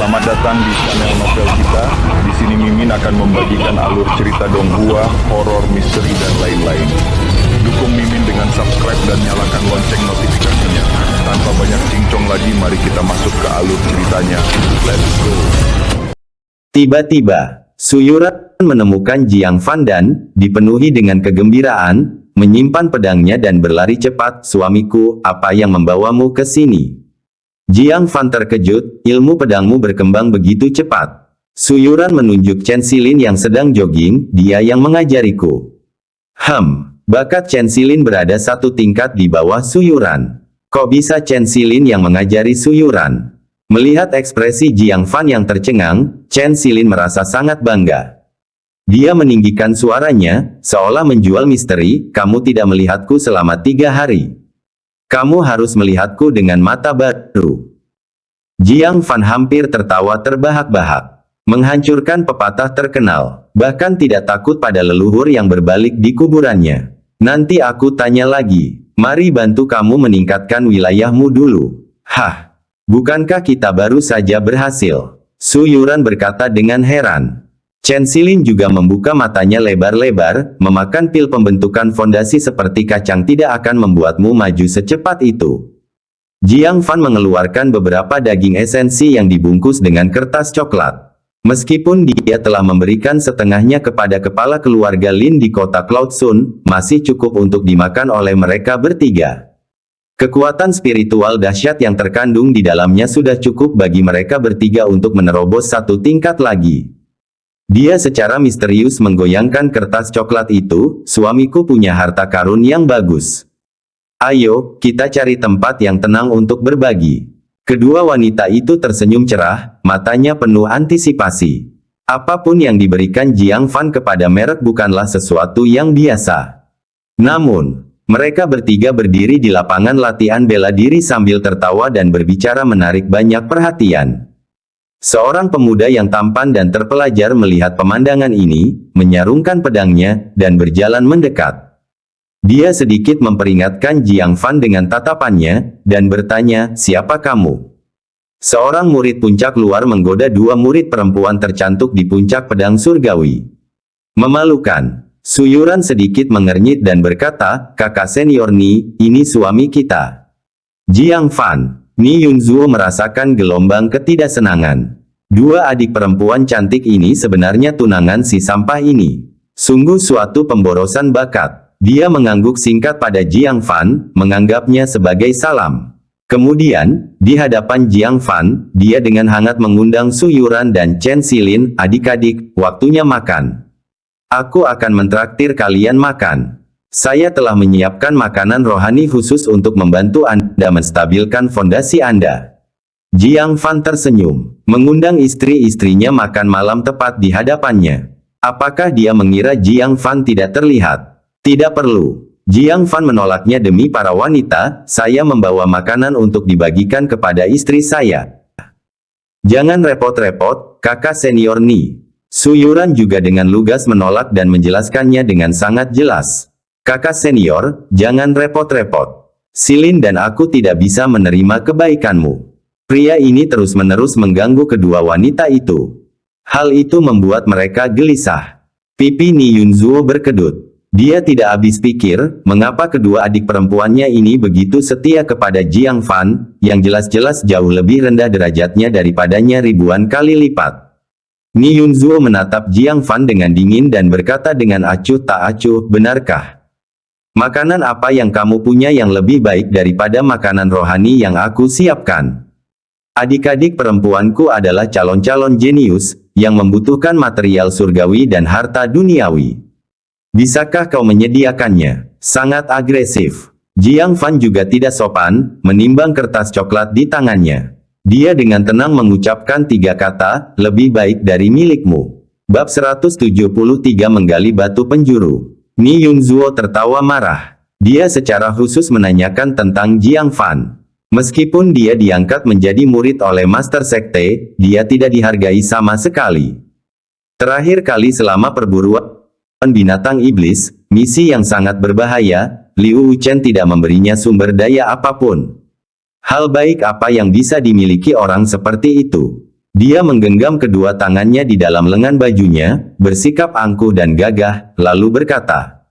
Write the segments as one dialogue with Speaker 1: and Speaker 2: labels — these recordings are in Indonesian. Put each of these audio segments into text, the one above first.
Speaker 1: Selamat datang di channel novel kita. Di sini Mimin akan membagikan alur cerita donghua, horor, misteri, dan lain-lain. Dukung Mimin dengan subscribe dan nyalakan lonceng notifikasinya. Tanpa banyak cincong lagi, mari kita masuk ke alur ceritanya. Let's go.
Speaker 2: Tiba-tiba, Suyuran menemukan Jiang Fan dan dipenuhi dengan kegembiraan, menyimpan pedangnya dan berlari cepat. "Suamiku, apa yang membawamu ke sini?" Jiang Fan terkejut, "Ilmu pedangmu berkembang begitu cepat." Suyuran menunjuk Chen Xilin yang sedang jogging, "Dia yang mengajariku." Bakat Chen Xilin berada satu tingkat di bawah Suyuran. Kok bisa Chen Xilin yang mengajari Suyuran? Melihat ekspresi Jiang Fan yang tercengang, Chen Xilin merasa sangat bangga. Dia meninggikan suaranya, seolah menjual misteri, "Kamu tidak melihatku selama 3 hari. Kamu harus melihatku dengan mata baru." Jiang Fan hampir tertawa terbahak-bahak. Menghancurkan pepatah terkenal, bahkan tidak takut pada leluhur yang berbalik di kuburannya. "Nanti aku tanya lagi. Mari bantu kamu meningkatkan wilayahmu dulu." Bukankah kita baru saja berhasil?" Suyuran berkata dengan heran. Chen Xilin juga membuka matanya lebar-lebar, "Memakan pil pembentukan fondasi seperti kacang tidak akan membuatmu maju secepat itu." Jiang Fan mengeluarkan beberapa daging esensi yang dibungkus dengan kertas coklat. Meskipun dia telah memberikan setengahnya kepada kepala keluarga Lin di kota Cloud Sun, masih cukup untuk dimakan oleh mereka bertiga. Kekuatan spiritual dahsyat yang terkandung di dalamnya sudah cukup bagi mereka bertiga untuk menerobos satu tingkat lagi. Dia secara misterius menggoyangkan kertas coklat itu, "Suamiku punya harta karun yang bagus. Ayo, kita cari tempat yang tenang untuk berbagi." Kedua wanita itu tersenyum cerah, matanya penuh antisipasi. Apapun yang diberikan Jiang Fan kepada merek bukanlah sesuatu yang biasa. Namun, mereka bertiga berdiri di lapangan latihan bela diri sambil tertawa dan berbicara menarik banyak perhatian. Seorang pemuda yang tampan dan terpelajar melihat pemandangan ini, menyarungkan pedangnya, dan berjalan mendekat. Dia sedikit memperingatkan Jiang Fan dengan tatapannya, dan bertanya, "Siapa kamu?" Seorang murid puncak luar menggoda dua murid perempuan tercantuk di puncak pedang surgawi. Memalukan. Suyuran sedikit mengernyit dan berkata, "Kakak senior Ni, ini suami kita." Jiang Fan. Ni Yunzuo merasakan gelombang ketidaksenangan. Dua adik perempuan cantik ini sebenarnya tunangan si sampah ini. Sungguh suatu pemborosan bakat. Dia mengangguk singkat pada Jiang Fan, menganggapnya sebagai salam. Kemudian, di hadapan Jiang Fan, dia dengan hangat mengundang Suyuran dan Chen Xilin, "Adik-adik, waktunya makan. Aku akan mentraktir kalian makan. Saya telah menyiapkan makanan rohani khusus untuk membantu Anda menstabilkan fondasi Anda." Jiang Fan tersenyum, mengundang istri-istrinya makan malam tepat di hadapannya. Apakah dia mengira Jiang Fan tidak terlihat? Tidak perlu. Jiang Fan menolaknya, "Demi para wanita, saya membawa makanan untuk dibagikan kepada istri saya." "Jangan repot-repot, kakak senior Ni." Suyuran juga dengan lugas menolak dan menjelaskannya dengan sangat jelas. "Kakak senior, jangan repot-repot. Xilin dan aku tidak bisa menerima kebaikanmu." Pria ini terus-menerus mengganggu kedua wanita itu. Hal itu membuat mereka gelisah. Pipi Ni Yunzuo berkedut. Dia tidak habis pikir, mengapa kedua adik perempuannya ini begitu setia kepada Jiang Fan, yang jelas-jelas jauh lebih rendah derajatnya daripadanya ribuan kali lipat. Ni Yunzuo menatap Jiang Fan dengan dingin dan berkata dengan acuh tak acuh, "Benarkah? Makanan apa yang kamu punya yang lebih baik daripada makanan rohani yang aku siapkan? Adik-adik perempuanku adalah calon-calon jenius, yang membutuhkan material surgawi dan harta duniawi. Bisakah kau menyediakannya?" Sangat agresif. Jiang Fan juga tidak sopan, menimbang kertas coklat di tangannya. Dia dengan tenang mengucapkan 3 kata, "Lebih baik dari milikmu." Bab 173 Menggali Batu Penjuru. Ni Yunzuo tertawa marah. Dia secara khusus menanyakan tentang Jiang Fan. Meskipun dia diangkat menjadi murid oleh Master Sekte, dia tidak dihargai sama sekali. Terakhir kali selama perburuan binatang iblis, misi yang sangat berbahaya, Liu Wuchen tidak memberinya sumber daya apapun. Hal baik apa yang bisa dimiliki orang seperti itu? Dia menggenggam kedua tangannya di dalam lengan bajunya, bersikap angkuh dan gagah, lalu berkata,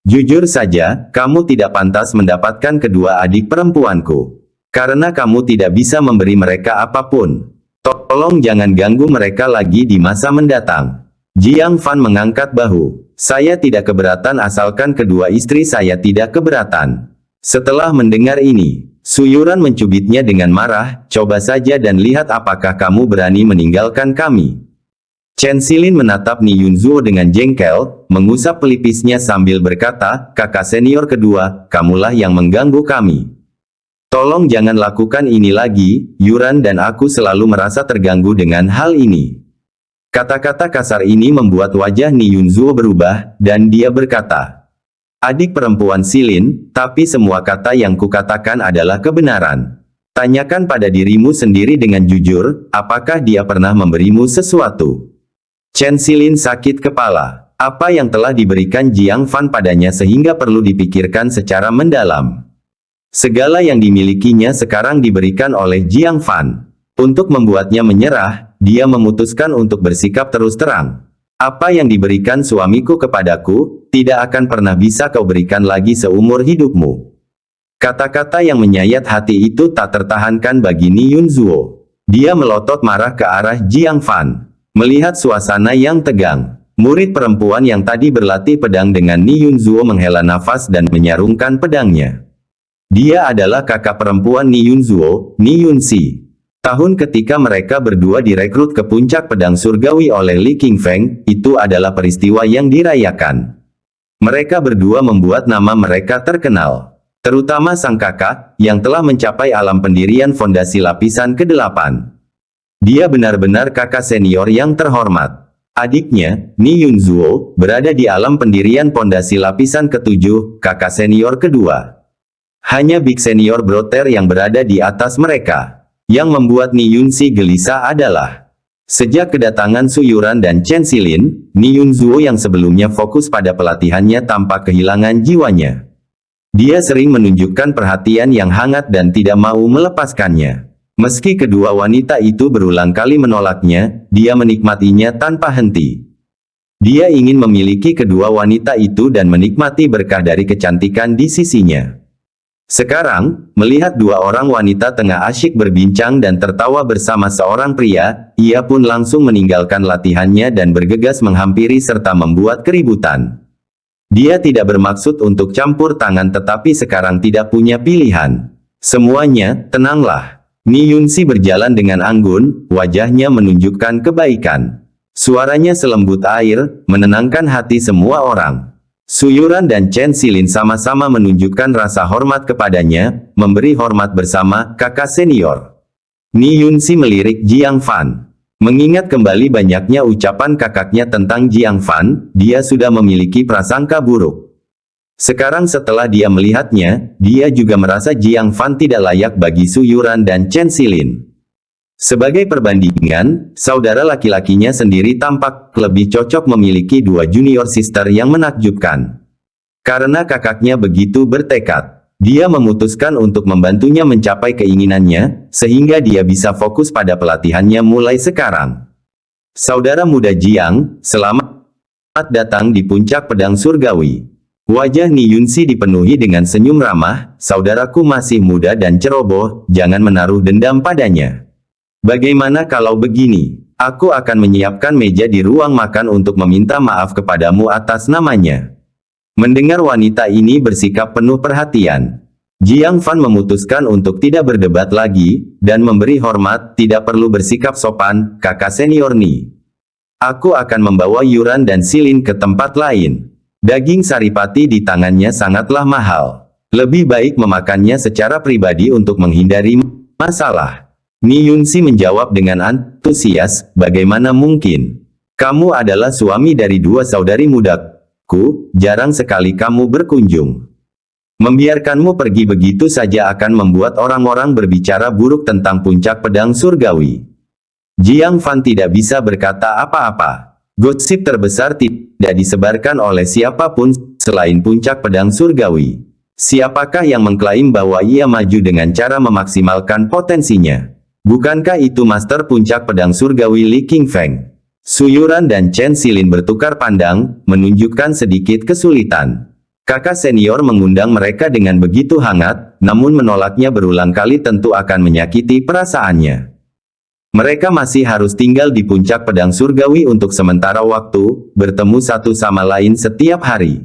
Speaker 2: "Jujur saja, kamu tidak pantas mendapatkan kedua adik perempuanku. Karena kamu tidak bisa memberi mereka apapun. Tolong jangan ganggu mereka lagi di masa mendatang." Jiang Fan mengangkat bahu. "Saya tidak keberatan asalkan kedua istri saya tidak keberatan." Setelah mendengar ini, Su Yuran mencubitnya dengan marah, "Coba saja dan lihat apakah kamu berani meninggalkan kami." Chen Xilin menatap Ni Yunzuo dengan jengkel, mengusap pelipisnya sambil berkata, "Kakak senior kedua, kamulah yang mengganggu kami. Tolong jangan lakukan ini lagi, Yuran dan aku selalu merasa terganggu dengan hal ini." Kata-kata kasar ini membuat wajah Ni Yunzuo berubah, dan dia berkata, "Adik perempuan Xilin, tapi semua kata yang kukatakan adalah kebenaran. Tanyakan pada dirimu sendiri dengan jujur, apakah dia pernah memberimu sesuatu?" Chen Xilin sakit kepala. Apa yang telah diberikan Jiang Fan padanya sehingga perlu dipikirkan secara mendalam. Segala yang dimilikinya sekarang diberikan oleh Jiang Fan. Untuk membuatnya menyerah, dia memutuskan untuk bersikap terus terang. "Apa yang diberikan suamiku kepadaku, tidak akan pernah bisa kau berikan lagi seumur hidupmu." Kata-kata yang menyayat hati itu tak tertahankan bagi Ni Yunzuo. Dia melotot marah ke arah Jiang Fan. Melihat suasana yang tegang, murid perempuan yang tadi berlatih pedang dengan Ni Yunzuo menghela nafas dan menyarungkan pedangnya. Dia adalah kakak perempuan Ni Yunzuo, Ni Yunxi. Tahun ketika mereka berdua direkrut ke puncak pedang surgawi oleh Li Qingfeng, itu adalah peristiwa yang dirayakan. Mereka berdua membuat nama mereka terkenal. Terutama sang kakak, yang telah mencapai alam pendirian fondasi lapisan ke-8. Dia benar-benar kakak senior yang terhormat. Adiknya, Ni Yunzuo, berada di alam pendirian fondasi lapisan ke-7, kakak senior kedua. Hanya Big Senior Brother yang berada di atas mereka. Yang membuat Ni Yunxi gelisah adalah, sejak kedatangan Su Yuran dan Chen Xilin, Ni Yunzuo yang sebelumnya fokus pada pelatihannya tampak kehilangan jiwanya. Dia sering menunjukkan perhatian yang hangat dan tidak mau melepaskannya. Meski kedua wanita itu berulang kali menolaknya, dia menikmatinya tanpa henti. Dia ingin memiliki kedua wanita itu dan menikmati berkah dari kecantikan di sisinya. Sekarang, melihat dua orang wanita tengah asyik berbincang dan tertawa bersama seorang pria, ia pun langsung meninggalkan latihannya dan bergegas menghampiri serta membuat keributan. Dia tidak bermaksud untuk campur tangan tetapi sekarang tidak punya pilihan. "Semuanya, tenanglah." Ni Yunxi berjalan dengan anggun, wajahnya menunjukkan kebaikan. Suaranya selembut air, menenangkan hati semua orang. Su Yuran dan Chen Xilin sama-sama menunjukkan rasa hormat kepadanya, memberi hormat bersama kakak senior. Ni Yunxi melirik Jiang Fan. Mengingat kembali banyaknya ucapan kakaknya tentang Jiang Fan, dia sudah memiliki prasangka buruk. Sekarang setelah dia melihatnya, dia juga merasa Jiang Fan tidak layak bagi Su Yuran dan Chen Xilin. Sebagai perbandingan, saudara laki-lakinya sendiri tampak lebih cocok memiliki dua junior sister yang menakjubkan. Karena kakaknya begitu bertekad, dia memutuskan untuk membantunya mencapai keinginannya, sehingga dia bisa fokus pada pelatihannya mulai sekarang. "Saudara muda Jiang, selamat datang di puncak pedang surgawi." Wajah Ni Yunxi dipenuhi dengan senyum ramah, "Saudaraku masih muda dan ceroboh, jangan menaruh dendam padanya. Bagaimana kalau begini? Aku akan menyiapkan meja di ruang makan untuk meminta maaf kepadamu atas namanya." Mendengar wanita ini bersikap penuh perhatian, Jiang Fan memutuskan untuk tidak berdebat lagi, dan memberi hormat, "Tidak perlu bersikap sopan, kakak senior Ni. Aku akan membawa Yuran dan Xilin ke tempat lain. Daging saripati di tangannya sangatlah mahal. Lebih baik memakannya secara pribadi untuk menghindari masalah." Ni Yunxi menjawab dengan antusias, "Bagaimana mungkin? Kamu adalah suami dari dua saudari mudaku, jarang sekali kamu berkunjung. Membiarkanmu pergi begitu saja akan membuat orang-orang berbicara buruk tentang puncak pedang surgawi." Jiang Fan tidak bisa berkata apa-apa. Gosip terbesar tidak disebarkan oleh siapapun selain puncak pedang surgawi. Siapakah yang mengklaim bahwa ia maju dengan cara memaksimalkan potensinya? Bukankah itu Master Puncak Pedang Surgawi Li Qingfeng? Su Yuran dan Chen Xilin bertukar pandang, menunjukkan sedikit kesulitan. Kakak senior mengundang mereka dengan begitu hangat, namun menolaknya berulang kali tentu akan menyakiti perasaannya. Mereka masih harus tinggal di puncak pedang surgawi untuk sementara waktu, bertemu satu sama lain setiap hari.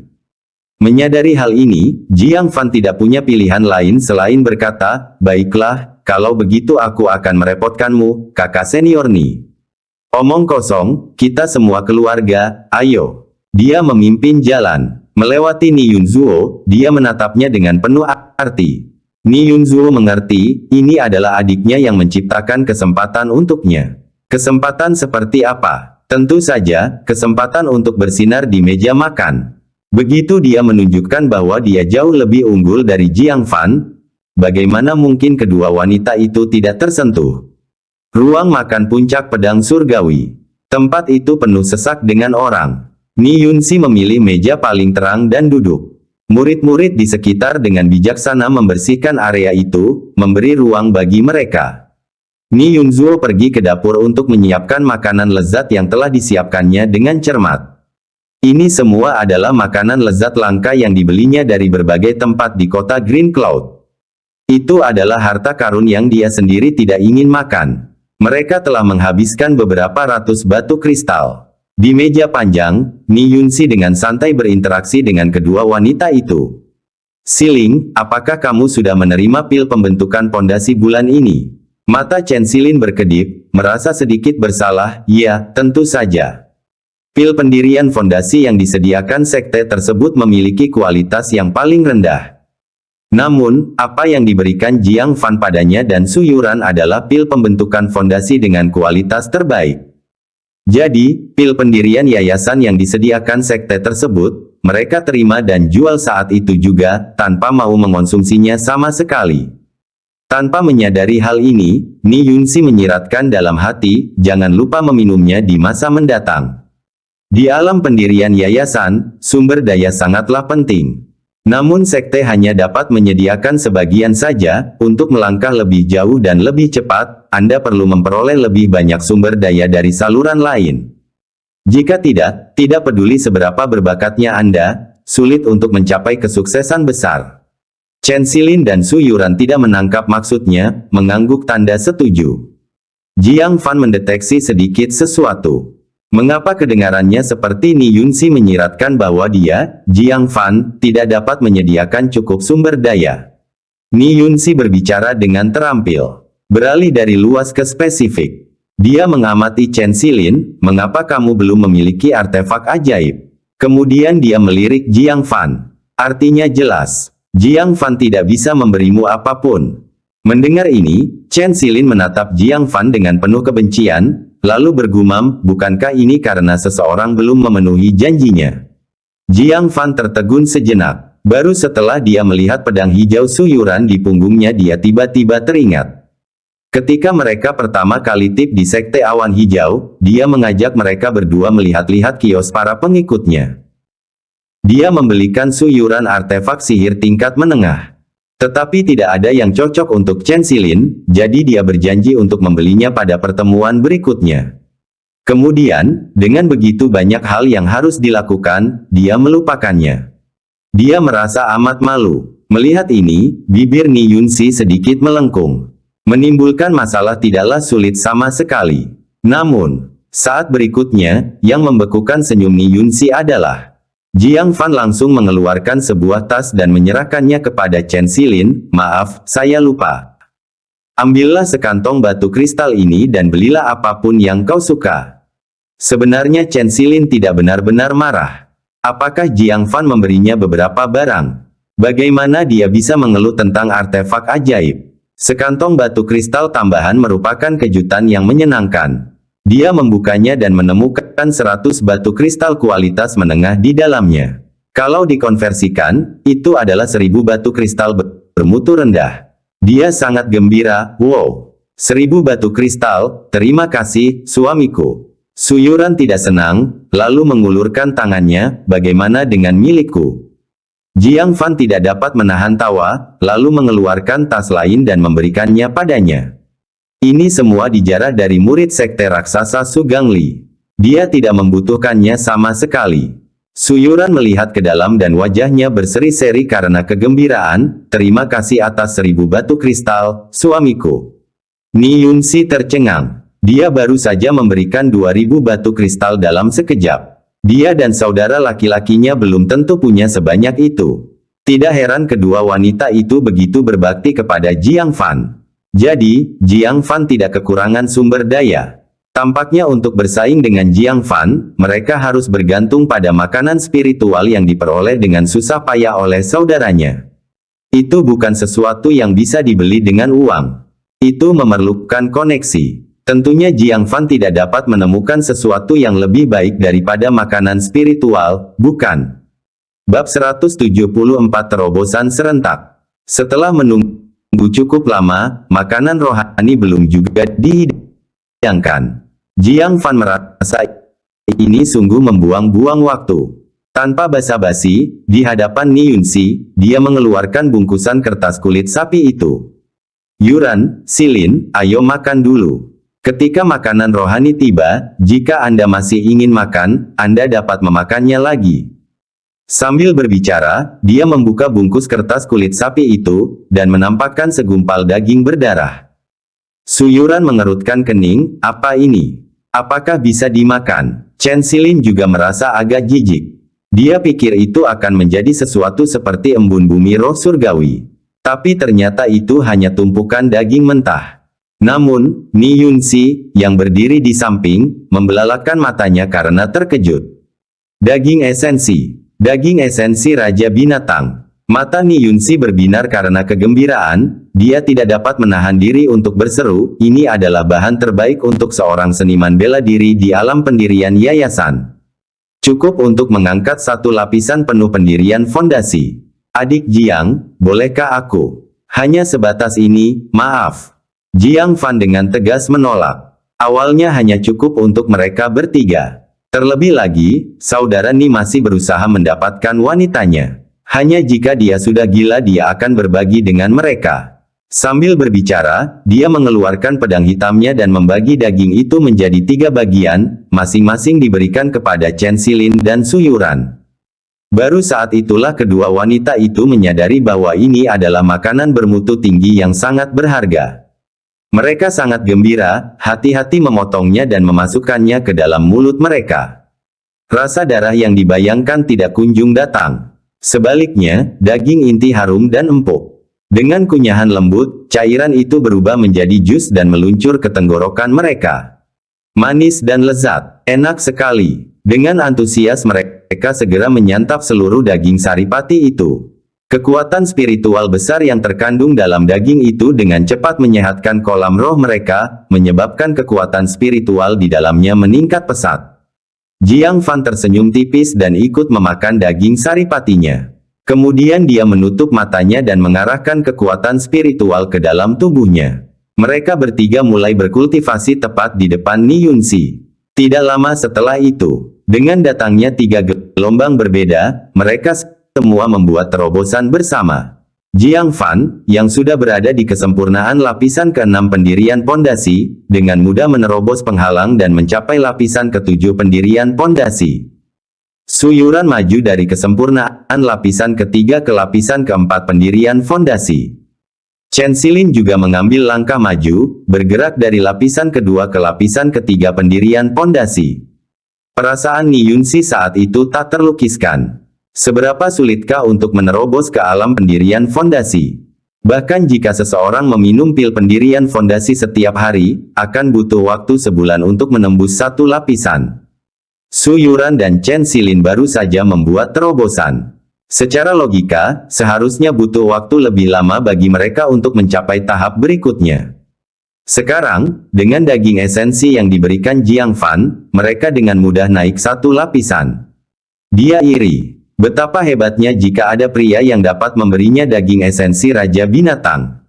Speaker 2: Menyadari hal ini, Jiang Fan tidak punya pilihan lain selain berkata, "Baiklah, kalau begitu aku akan merepotkanmu, kakak senior Ni. Omong kosong, kita semua keluarga, ayo." Dia memimpin jalan. Melewati Ni Yunzuo, dia menatapnya dengan penuh arti. Ni Yunzuo mengerti, ini adalah adiknya yang menciptakan kesempatan untuknya. Kesempatan seperti apa? Tentu saja, kesempatan untuk bersinar di meja makan. Begitu dia menunjukkan bahwa dia jauh lebih unggul dari Jiang Fan, bagaimana mungkin kedua wanita itu tidak tersentuh? Ruang makan puncak pedang surgawi. Tempat itu penuh sesak dengan orang. Ni Yunxi memilih meja paling terang dan duduk. Murid-murid di sekitar dengan bijaksana membersihkan area itu, memberi ruang bagi mereka. Ni Yunzuo pergi ke dapur untuk menyiapkan makanan lezat yang telah disiapkannya dengan cermat. Ini semua adalah makanan lezat langka yang dibelinya dari berbagai tempat di kota Green Cloud. Itu adalah harta karun yang dia sendiri tidak ingin makan. Mereka telah menghabiskan beberapa ratus batu kristal. Di meja panjang, Ni Yunxi dengan santai berinteraksi dengan kedua wanita itu. "Siling, apakah kamu sudah menerima pil pembentukan pondasi bulan ini?" Mata Chen Xilin berkedip, merasa sedikit bersalah. "Ya, tentu saja. Pil pendirian fondasi yang disediakan sekte tersebut memiliki kualitas yang paling rendah. Namun, apa yang diberikan Jiang Fan padanya dan Su Yuran adalah pil pembentukan fondasi dengan kualitas terbaik. Jadi, pil pendirian yayasan yang disediakan sekte tersebut, mereka terima dan jual saat itu juga, tanpa mau mengonsumsinya sama sekali." Tanpa menyadari hal ini, Ni Yunxi menyiratkan dalam hati, jangan lupa meminumnya di masa mendatang. Di alam pendirian yayasan, sumber daya sangatlah penting. Namun sekte hanya dapat menyediakan sebagian saja. Untuk melangkah lebih jauh dan lebih cepat, Anda perlu memperoleh lebih banyak sumber daya dari saluran lain. Jika tidak peduli seberapa berbakatnya Anda, sulit untuk mencapai kesuksesan besar. Chen Xilin dan Su Yuran tidak menangkap maksudnya, mengangguk tanda setuju. Jiang Fan mendeteksi sedikit sesuatu. Mengapa kedengarannya seperti Ni Yunxi menyiratkan bahwa dia, Jiang Fan, tidak dapat menyediakan cukup sumber daya. Ni Yunxi berbicara dengan terampil. Beralih dari luas ke spesifik. Dia mengamati Chen Xilin, "Mengapa kamu belum memiliki artefak ajaib?" Kemudian dia melirik Jiang Fan. Artinya jelas, Jiang Fan tidak bisa memberimu apapun. Mendengar ini, Chen Xilin menatap Jiang Fan dengan penuh kebencian, lalu bergumam, "Bukankah ini karena seseorang belum memenuhi janjinya?" Jiang Fan tertegun sejenak. Baru setelah dia melihat pedang hijau Su Yuran di punggungnya dia tiba-tiba teringat. Ketika mereka pertama kali tip di Sekte Awan Hijau, dia mengajak mereka berdua melihat-lihat kios para pengikutnya. Dia membelikan Su Yuran artefak sihir tingkat menengah. Tetapi tidak ada yang cocok untuk Chen Xilin, jadi dia berjanji untuk membelinya pada pertemuan berikutnya. Kemudian, dengan begitu banyak hal yang harus dilakukan, dia melupakannya. Dia merasa amat malu. Melihat ini, bibir Ni Yunxi sedikit melengkung. Menimbulkan masalah tidaklah sulit sama sekali. Namun, saat berikutnya, yang membekukan senyum Ni Yunxi adalah Jiang Fan langsung mengeluarkan sebuah tas dan menyerahkannya kepada Chen Xilin. "Maaf, saya lupa. Ambillah sekantong batu kristal ini dan belilah apapun yang kau suka." Sebenarnya Chen Xilin tidak benar-benar marah. Apakah Jiang Fan memberinya beberapa barang? Bagaimana dia bisa mengeluh tentang artefak ajaib? Sekantong batu kristal tambahan merupakan kejutan yang menyenangkan. Dia membukanya dan menemukan 100 batu kristal kualitas menengah di dalamnya. Kalau dikonversikan, itu adalah 1000 batu kristal bermutu rendah. Dia sangat gembira. "Wow, 1000 batu kristal, terima kasih, suamiku." Su Yuran tidak senang, lalu mengulurkan tangannya, "Bagaimana dengan milikku?" Jiang Fan tidak dapat menahan tawa, lalu mengeluarkan tas lain dan memberikannya padanya. Ini semua dijarah dari murid sekte raksasa Sugangli. Dia tidak membutuhkannya sama sekali. Suyuran melihat ke dalam dan wajahnya berseri-seri karena kegembiraan. Terima kasih atas 1000 batu kristal, suamiku. Ni Yunsi tercengang. Dia baru saja memberikan 2000 batu kristal dalam sekejap. Dia dan saudara laki-lakinya belum tentu punya sebanyak itu. Tidak heran kedua wanita itu begitu berbakti kepada Jiang Fan. Jadi, Jiang Fan tidak kekurangan sumber daya. Tampaknya untuk bersaing dengan Jiang Fan, mereka harus bergantung pada makanan spiritual yang diperoleh dengan susah payah oleh saudaranya. Itu bukan sesuatu yang bisa dibeli dengan uang. Itu memerlukan koneksi. Tentunya Jiang Fan tidak dapat menemukan sesuatu yang lebih baik daripada makanan spiritual, bukan? Bab 174 Terobosan Serentak. Setelah menunggu cukup lama, makanan rohani belum juga dihidangkan. Jiang Fan merasa ini sungguh membuang-buang waktu. Tanpa basa-basi, di hadapan Ni Yunsi, dia mengeluarkan bungkusan kertas kulit sapi itu. Yuran, Silin, ayo makan dulu. Ketika makanan rohani tiba, jika Anda masih ingin makan, Anda dapat memakannya lagi. Sambil berbicara, dia membuka bungkus kertas kulit sapi itu, dan menampakkan segumpal daging berdarah. Suyuran mengerutkan kening, apa ini? Apakah bisa dimakan? Chen Silin juga merasa agak jijik. Dia pikir itu akan menjadi sesuatu seperti embun bumi roh surgawi. Tapi ternyata itu hanya tumpukan daging mentah. Namun, Ni Yunsi, yang berdiri di samping, membelalakan matanya karena terkejut. Daging esensi. Daging esensi Raja Binatang. Mata Ni Yunsi berbinar karena kegembiraan, dia tidak dapat menahan diri untuk berseru, ini adalah bahan terbaik untuk seorang seniman bela diri di alam pendirian yayasan. Cukup untuk mengangkat satu lapisan penuh pendirian fondasi. Adik Jiang, bolehkah aku? Hanya sebatas ini, maaf. Jiang Fan dengan tegas menolak. Awalnya hanya cukup untuk mereka bertiga. Terlebih lagi, saudara Ni masih berusaha mendapatkan wanitanya. Hanya jika dia sudah gila dia akan berbagi dengan mereka. Sambil berbicara, dia mengeluarkan pedang hitamnya dan membagi daging itu menjadi 3 bagian, masing-masing diberikan kepada Chen Silin dan Suyuran. Baru saat itulah kedua wanita itu menyadari bahwa ini adalah makanan bermutu tinggi yang sangat berharga. Mereka sangat gembira, hati-hati memotongnya dan memasukkannya ke dalam mulut mereka. Rasa darah yang dibayangkan tidak kunjung datang. Sebaliknya, daging inti harum dan empuk. Dengan kunyahan lembut, cairan itu berubah menjadi jus dan meluncur ke tenggorokan mereka. Manis dan lezat, enak sekali. Dengan antusias mereka segera menyantap seluruh daging saripati itu. Kekuatan spiritual besar yang terkandung dalam daging itu dengan cepat menyehatkan kolam roh mereka, menyebabkan kekuatan spiritual di dalamnya meningkat pesat. Jiang Fan tersenyum tipis dan ikut memakan daging saripatinya. Kemudian dia menutup matanya dan mengarahkan kekuatan spiritual ke dalam tubuhnya. Mereka bertiga mulai berkultivasi tepat di depan Ni Yunsi. Tidak lama setelah itu, dengan datangnya 3 gelombang berbeda, mereka semua membuat terobosan bersama. Jiang Fan, yang sudah berada di kesempurnaan lapisan ke-6 pendirian pondasi, dengan mudah menerobos penghalang dan mencapai lapisan ke-7 pendirian pondasi. Suyuran maju dari kesempurnaan lapisan ke-3 ke lapisan ke-4 pendirian fondasi. Chen Silin juga mengambil langkah maju, bergerak dari lapisan kedua ke lapisan ke-3 pendirian pondasi. Perasaan Ni Yunsi saat itu tak terlukiskan. Seberapa sulitkah untuk menerobos ke alam pendirian fondasi? Bahkan jika seseorang meminum pil pendirian fondasi setiap hari, akan butuh waktu sebulan untuk menembus 1 lapisan. Suyuran dan Chen Silin baru saja membuat terobosan. Secara logika, seharusnya butuh waktu lebih lama bagi mereka untuk mencapai tahap berikutnya. Sekarang, dengan daging esensi yang diberikan Jiang Fan, mereka dengan mudah naik 1 lapisan. Dia iri. Betapa hebatnya jika ada pria yang dapat memberinya daging esensi Raja Binatang.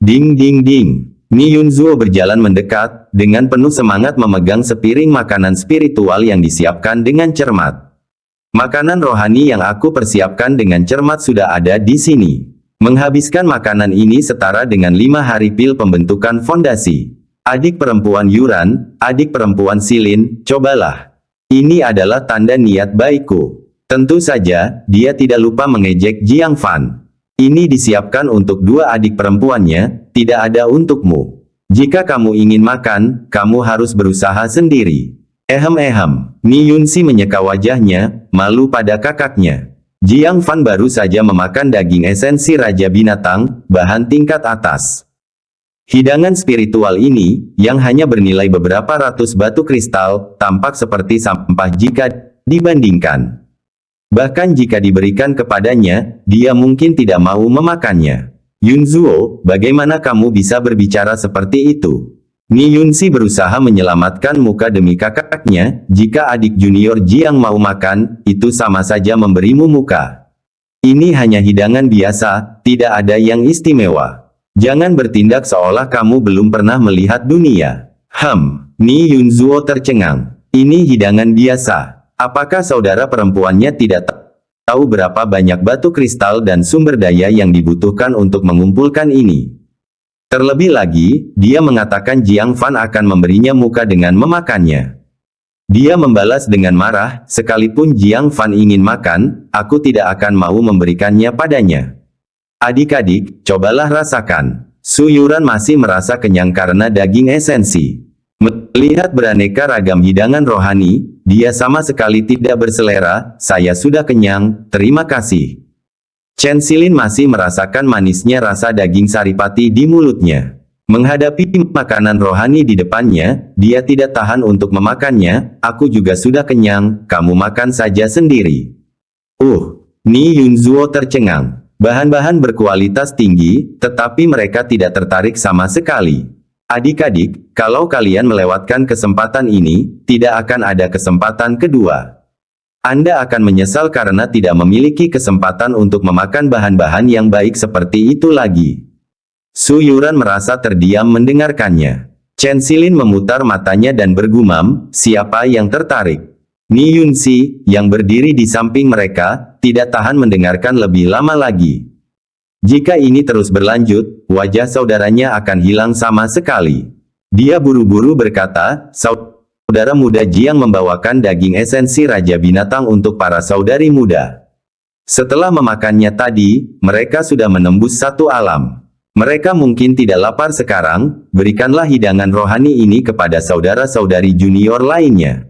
Speaker 2: Ding ding ding. Ni Yunzuo berjalan mendekat, dengan penuh semangat memegang sepiring makanan spiritual yang disiapkan dengan cermat. Makanan rohani yang aku persiapkan dengan cermat sudah ada di sini. Menghabiskan makanan ini setara dengan 5 hari pil pembentukan fondasi. Adik perempuan Yuran, adik perempuan Silin, cobalah. Ini adalah tanda niat baikku. Tentu saja, dia tidak lupa mengejek Jiang Fan. Ini disiapkan untuk dua adik perempuannya, tidak ada untukmu. Jika kamu ingin makan, kamu harus berusaha sendiri. Ni Yunxi menyeka wajahnya, malu pada kakaknya. Jiang Fan baru saja memakan daging esensi Raja Binatang, bahan tingkat atas. Hidangan spiritual ini, yang hanya bernilai beberapa ratus batu kristal, tampak seperti sampah jika dibandingkan. Bahkan jika diberikan kepadanya, dia mungkin tidak mau memakannya. Yunzuo, bagaimana kamu bisa berbicara seperti itu? Ni Yunxi berusaha menyelamatkan muka demi kakaknya, jika adik junior Jiang mau makan, itu sama saja memberimu muka. Ini hanya hidangan biasa, tidak ada yang istimewa. Jangan bertindak seolah kamu belum pernah melihat dunia. Ni Yunzuo tercengang. Ini hidangan biasa. Apakah saudara perempuannya tidak tahu berapa banyak batu kristal dan sumber daya yang dibutuhkan untuk mengumpulkan ini? Terlebih lagi, dia mengatakan Jiang Fan akan memberinya muka dengan memakannya. Dia membalas dengan marah, sekalipun Jiang Fan ingin makan, aku tidak akan mau memberikannya padanya. Adik-adik, cobalah rasakan. Su Yuran masih merasa kenyang karena daging esensi. Melihat beraneka ragam hidangan rohani, dia sama sekali tidak berselera. Saya sudah kenyang, terima kasih. Chen Silin masih merasakan manisnya rasa daging saripati di mulutnya. Menghadapi makanan rohani di depannya, dia tidak tahan untuk memakannya. Aku juga sudah kenyang, kamu makan saja sendiri. Ni Yunzuo tercengang. Bahan-bahan berkualitas tinggi, tetapi mereka tidak tertarik sama sekali. Adik-adik, kalau kalian melewatkan kesempatan ini, tidak akan ada kesempatan kedua. Anda akan menyesal karena tidak memiliki kesempatan untuk memakan bahan-bahan yang baik seperti itu lagi. Su Yuran merasa terdiam mendengarkannya. Chen Silin memutar matanya dan bergumam, siapa yang tertarik? Ni Yunxi, yang berdiri di samping mereka, tidak tahan mendengarkan lebih lama lagi. Jika ini terus berlanjut, wajah saudaranya akan hilang sama sekali. Dia buru-buru berkata, saudara muda Jiang membawakan daging esensi Raja Binatang untuk para saudari muda. Setelah memakannya tadi, mereka sudah menembus satu alam. Mereka mungkin tidak lapar sekarang, berikanlah hidangan rohani ini kepada saudara-saudari junior lainnya.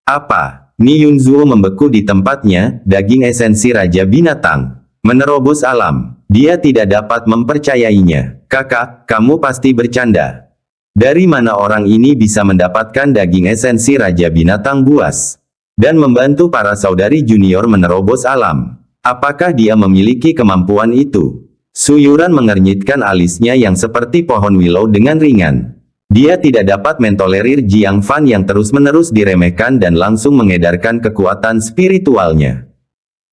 Speaker 2: Apa? Ni Yunzuo membeku di tempatnya, daging esensi Raja Binatang. Menerobos alam. Dia tidak dapat mempercayainya. Kakak, kamu pasti bercanda. Dari mana orang ini bisa mendapatkan daging esensi Raja Binatang buas? Dan membantu para saudari junior menerobos alam. Apakah dia memiliki kemampuan itu? Su Yuran mengernyitkan alisnya yang seperti pohon willow dengan ringan. Dia tidak dapat mentolerir Jiang Fan yang terus-menerus diremehkan dan langsung mengedarkan kekuatan spiritualnya.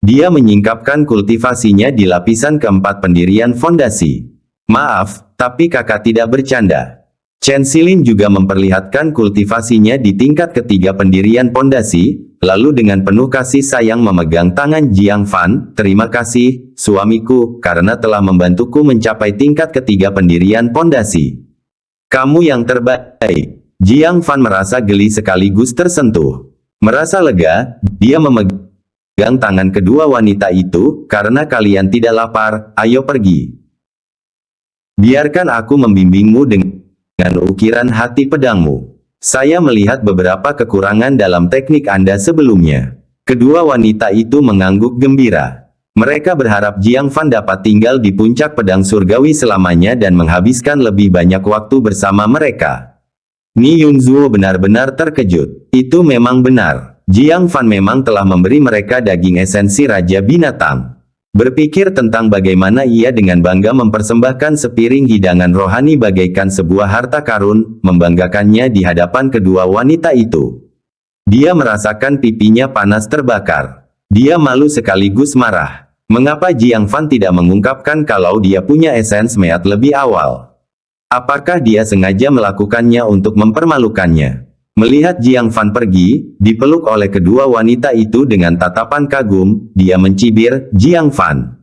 Speaker 2: Dia menyingkapkan kultivasinya di lapisan keempat pendirian fondasi. Maaf, tapi kakak tidak bercanda. Chen Silin juga memperlihatkan kultivasinya di tingkat ketiga pendirian fondasi, lalu dengan penuh kasih sayang memegang tangan Jiang Fan. Terima kasih, suamiku, karena telah membantuku mencapai tingkat ketiga pendirian fondasi. Kamu yang terbaik. Jiang Fan merasa geli sekaligus tersentuh. Merasa lega, dia memegang tangan kedua wanita itu, karena kalian tidak lapar, ayo pergi. Biarkan aku membimbingmu dengan ukiran hati pedangmu. Saya melihat beberapa kekurangan dalam teknik Anda sebelumnya. Kedua wanita itu mengangguk gembira. Mereka berharap Jiang Fan dapat tinggal di puncak pedang surgawi selamanya dan menghabiskan lebih banyak waktu bersama mereka. Ni Yunzuo benar-benar terkejut. Itu memang benar. Jiang Fan memang telah memberi mereka daging esensi Raja Binatang. Berpikir tentang bagaimana ia dengan bangga mempersembahkan sepiring hidangan rohani bagaikan sebuah harta karun, membanggakannya di hadapan kedua wanita itu. Dia merasakan pipinya panas terbakar. Dia malu sekaligus marah. Mengapa Jiang Fan tidak mengungkapkan kalau dia punya esens meat lebih awal? Apakah dia sengaja melakukannya untuk mempermalukannya? Melihat Jiang Fan pergi, dipeluk oleh kedua wanita itu dengan tatapan kagum, dia mencibir, Jiang Fan.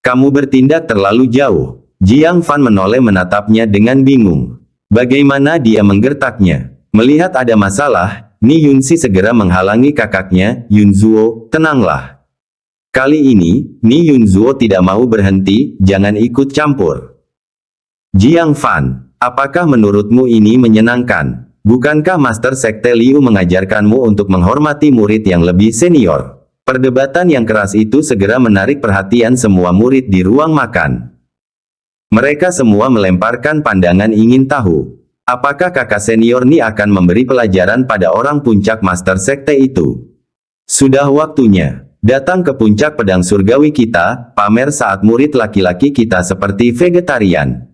Speaker 2: Kamu bertindak terlalu jauh. Jiang Fan menoleh menatapnya dengan bingung. Bagaimana dia menggertaknya? Melihat ada masalah, Ni Yunsi segera menghalangi kakaknya, Yunzuo, tenanglah. Kali ini, Ni Yunzuo tidak mau berhenti, jangan ikut campur. Jiang Fan, apakah menurutmu ini menyenangkan? Bukankah Master Sekte Liu mengajarkanmu untuk menghormati murid yang lebih senior? Perdebatan yang keras itu segera menarik perhatian semua murid di ruang makan. Mereka semua melemparkan pandangan ingin tahu. Apakah kakak senior Ni akan memberi pelajaran pada orang puncak Master Sekte itu? Sudah waktunya. Datang ke puncak pedang surgawi kita, pamer saat murid laki-laki kita seperti vegetarian.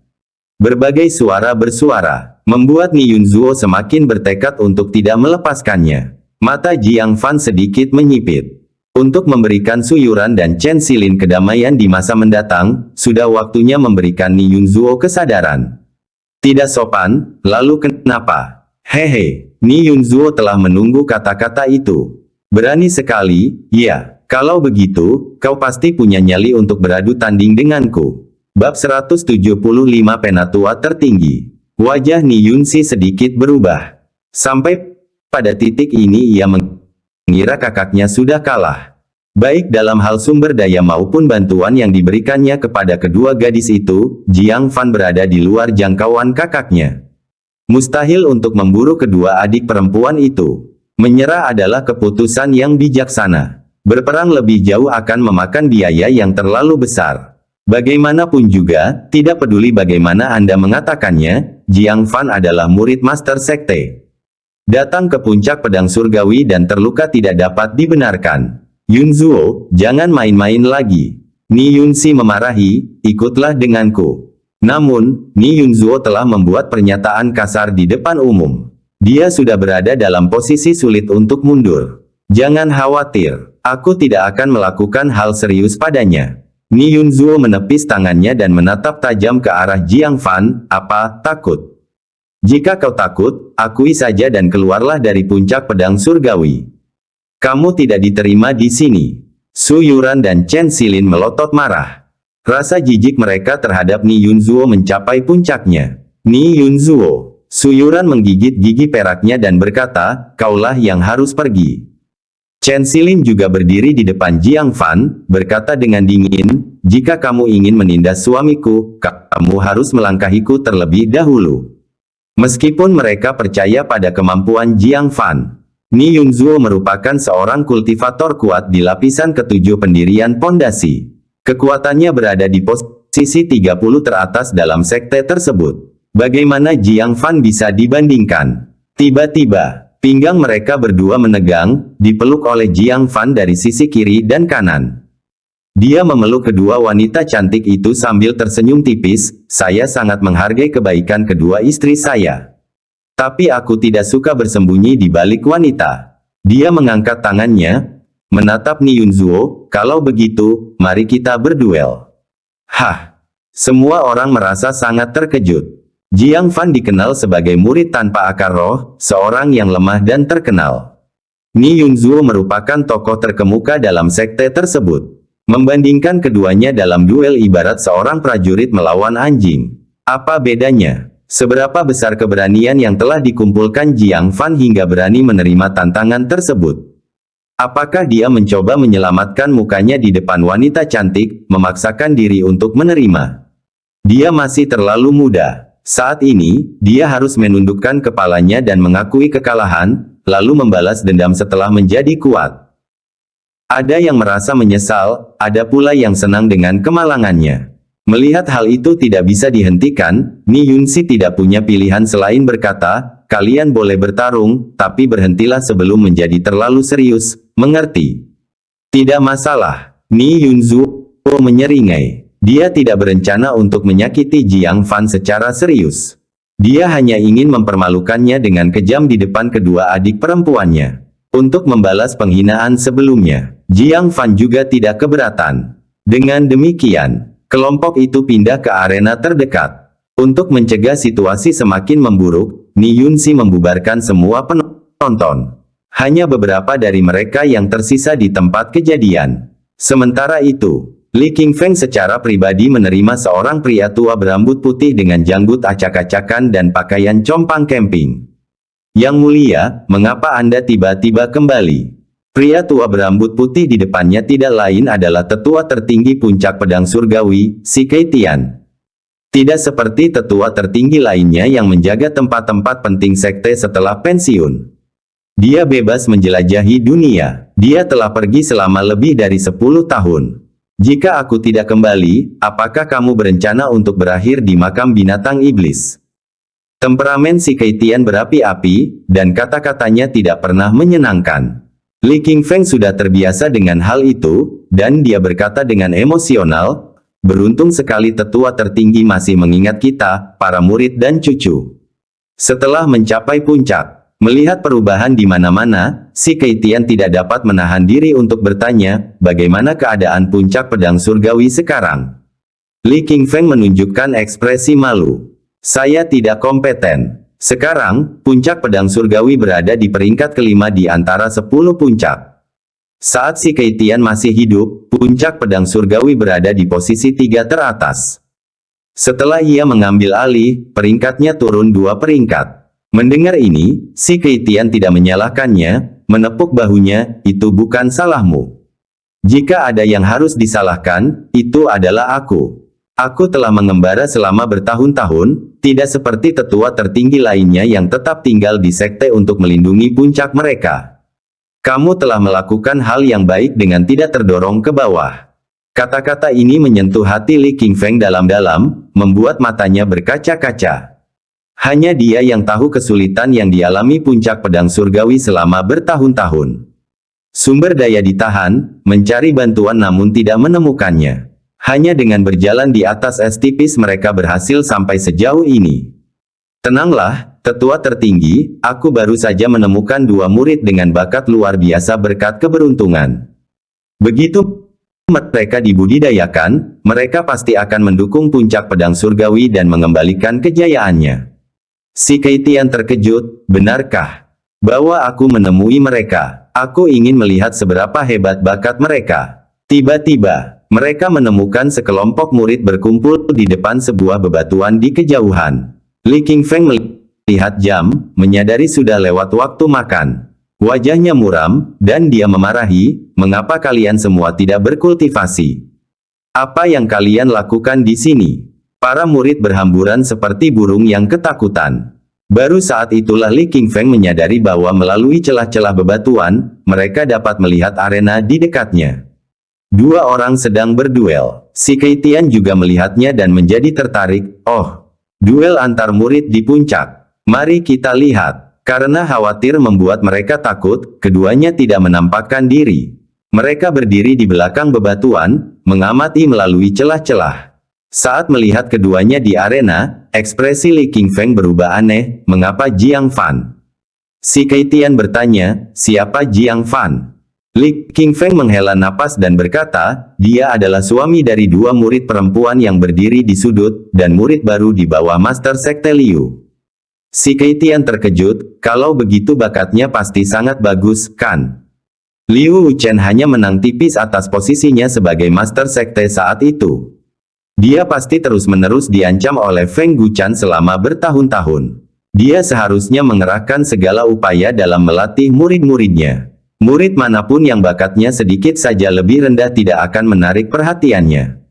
Speaker 2: Berbagai suara bersuara, membuat Ni Yunzuo semakin bertekad untuk tidak melepaskannya. Mata Jiang Fan sedikit menyipit. Untuk memberikan suyuran dan Chen Xilin kedamaian di masa mendatang, sudah waktunya memberikan Ni Yunzuo kesadaran. Tidak sopan, lalu kenapa? Hehe, Ni Yunzuo telah menunggu kata-kata itu. Berani sekali, ya, kalau begitu, kau pasti punya nyali untuk beradu tanding denganku. Bab 175 Penatua Tertinggi. Wajah Ni Yunsi sedikit berubah. Sampai pada titik ini ia mengira kakaknya sudah kalah. Baik dalam hal sumber daya maupun bantuan yang diberikannya kepada kedua gadis itu, Jiang Fan berada di luar jangkauan kakaknya. Mustahil untuk memburu kedua adik perempuan itu. Menyerah adalah keputusan yang bijaksana. Berperang lebih jauh akan memakan biaya yang terlalu besar. Bagaimanapun juga, tidak peduli bagaimana Anda mengatakannya, Jiang Fan adalah murid Master Sekte. Datang ke puncak pedang surgawi dan terluka tidak dapat dibenarkan. Yunzuo, jangan main-main lagi. Ni Yunsi memarahi, ikutlah denganku. Namun, Ni Yunzuo telah membuat pernyataan kasar di depan umum. Dia sudah berada dalam posisi sulit untuk mundur. Jangan khawatir, aku tidak akan melakukan hal serius padanya. Ni Yunzuo menepis tangannya dan menatap tajam ke arah Jiang Fan, apa, takut? Jika kau takut, akui saja dan keluarlah dari puncak pedang surgawi. Kamu tidak diterima di sini. Su Yuran dan Chen Xilin melotot marah. Rasa jijik mereka terhadap Ni Yunzuo mencapai puncaknya. Ni Yunzuo, Su Yuran menggigit gigi peraknya dan berkata, kaulah yang harus pergi. Chen Xilin juga berdiri di depan Jiang Fan, berkata dengan dingin, jika kamu ingin menindas suamiku, kamu harus melangkahiku terlebih dahulu. Meskipun mereka percaya pada kemampuan Jiang Fan, Ni Yunzuo merupakan seorang kultivator kuat di lapisan ketujuh pendirian pondasi. Kekuatannya berada di posisi 30 teratas dalam sekte tersebut. Bagaimana Jiang Fan bisa dibandingkan? Tiba-tiba, pinggang mereka berdua menegang, dipeluk oleh Jiang Fan dari sisi kiri dan kanan. Dia memeluk kedua wanita cantik itu sambil tersenyum tipis, saya sangat menghargai kebaikan kedua istri saya. Tapi aku tidak suka bersembunyi di balik wanita. Dia mengangkat tangannya, menatap Ni Yunzuo, kalau begitu, mari kita berduel. Hah! Semua orang merasa sangat terkejut. Jiang Fan dikenal sebagai murid tanpa akar roh, seorang yang lemah dan terkenal. Ni Yunzuo merupakan tokoh terkemuka dalam sekte tersebut. Membandingkan keduanya dalam duel ibarat seorang prajurit melawan anjing. Apa bedanya? Seberapa besar keberanian yang telah dikumpulkan Jiang Fan hingga berani menerima tantangan tersebut? Apakah dia mencoba menyelamatkan mukanya di depan wanita cantik, memaksakan diri untuk menerima? Dia masih terlalu muda. Saat ini, dia harus menundukkan kepalanya dan mengakui kekalahan, lalu membalas dendam setelah menjadi kuat. Ada yang merasa menyesal, ada pula yang senang dengan kemalangannya. Melihat hal itu tidak bisa dihentikan, Ni Yunsi tidak punya pilihan selain berkata, kalian boleh bertarung, tapi berhentilah sebelum menjadi terlalu serius, mengerti? Tidak masalah. Ni Yunzuo menyeringai. Dia tidak berencana untuk menyakiti Jiang Fan secara serius. Dia hanya ingin mempermalukannya dengan kejam di depan kedua adik perempuannya. Untuk membalas penghinaan sebelumnya, Jiang Fan juga tidak keberatan. Dengan demikian, kelompok itu pindah ke arena terdekat. Untuk mencegah situasi semakin memburuk, Ni Yunsi membubarkan semua penonton. Hanya beberapa dari mereka yang tersisa di tempat kejadian. Sementara itu, Li Qingfeng secara pribadi menerima seorang pria tua berambut putih dengan janggut acak-acakan dan pakaian compang camping. Yang mulia, mengapa Anda tiba-tiba kembali? Pria tua berambut putih di depannya tidak lain adalah tetua tertinggi puncak pedang surgawi, Si Keitian. Tidak seperti tetua tertinggi lainnya yang menjaga tempat-tempat penting sekte setelah pensiun. Dia bebas menjelajahi dunia. Dia telah pergi selama lebih dari 10 tahun. Jika aku tidak kembali, apakah kamu berencana untuk berakhir di makam binatang iblis? Temperamen Si Keitian berapi-api, dan kata-katanya tidak pernah menyenangkan. Li Qingfeng sudah terbiasa dengan hal itu, dan dia berkata dengan emosional, beruntung sekali tetua tertinggi masih mengingat kita, para murid dan cucu. Setelah mencapai puncak, melihat perubahan di mana-mana, Si Keitian tidak dapat menahan diri untuk bertanya, bagaimana keadaan puncak pedang surgawi sekarang? Li Qingfeng menunjukkan ekspresi malu. Saya tidak kompeten. Sekarang, puncak pedang surgawi berada di peringkat kelima di antara 10 puncak. Saat Si Keitian masih hidup, puncak pedang surgawi berada di posisi 3 teratas. Setelah ia mengambil alih, peringkatnya turun 2 peringkat. Mendengar ini, Si Keitian tidak menyalahkannya, menepuk bahunya, itu bukan salahmu. Jika ada yang harus disalahkan, itu adalah aku. Aku telah mengembara selama bertahun-tahun, tidak seperti tetua tertinggi lainnya yang tetap tinggal di sekte untuk melindungi puncak mereka. Kamu telah melakukan hal yang baik dengan tidak terdorong ke bawah. Kata-kata ini menyentuh hati Li Qingfeng dalam-dalam, membuat matanya berkaca-kaca. Hanya dia yang tahu kesulitan yang dialami puncak pedang surgawi selama bertahun-tahun. Sumber daya ditahan, mencari bantuan namun tidak menemukannya. Hanya dengan berjalan di atas es tipis mereka berhasil sampai sejauh ini. Tenanglah, tetua tertinggi, aku baru saja menemukan 2 murid dengan bakat luar biasa berkat keberuntungan. Begitu mereka dibudidayakan, mereka pasti akan mendukung puncak pedang surgawi dan mengembalikan kejayaannya. Si Keitian terkejut, benarkah? Bahwa aku menemui mereka, aku ingin melihat seberapa hebat bakat mereka. Tiba-tiba, mereka menemukan sekelompok murid berkumpul di depan sebuah bebatuan di kejauhan. Li Qingfeng melihat jam, menyadari sudah lewat waktu makan. Wajahnya muram, dan dia memarahi, mengapa kalian semua tidak berkultivasi? Apa yang kalian lakukan di sini? Para murid berhamburan seperti burung yang ketakutan. Baru saat itulah Li Qingfeng menyadari bahwa melalui celah-celah bebatuan, mereka dapat melihat arena di dekatnya. 2 orang sedang berduel. Si Keitian juga melihatnya dan menjadi tertarik. Oh, duel antar murid di puncak. Mari kita lihat. Karena khawatir membuat mereka takut, keduanya tidak menampakkan diri. Mereka berdiri di belakang bebatuan, mengamati melalui celah-celah. Saat melihat keduanya di arena, ekspresi Li Qingfeng berubah aneh. Mengapa Jiang Fan? Si Keitian bertanya, siapa Jiang Fan? Li Qingfeng menghela napas dan berkata, dia adalah suami dari 2 murid perempuan yang berdiri di sudut, dan murid baru di bawah Master Sekte Liu. Si Keitian terkejut, kalau begitu bakatnya pasti sangat bagus, kan? Liu Wuchen hanya menang tipis atas posisinya sebagai Master Sekte saat itu. Dia pasti terus-menerus diancam oleh Feng Guchan selama bertahun-tahun. Dia seharusnya mengerahkan segala upaya dalam melatih murid-muridnya. Murid manapun yang bakatnya sedikit saja lebih rendah tidak akan menarik perhatiannya.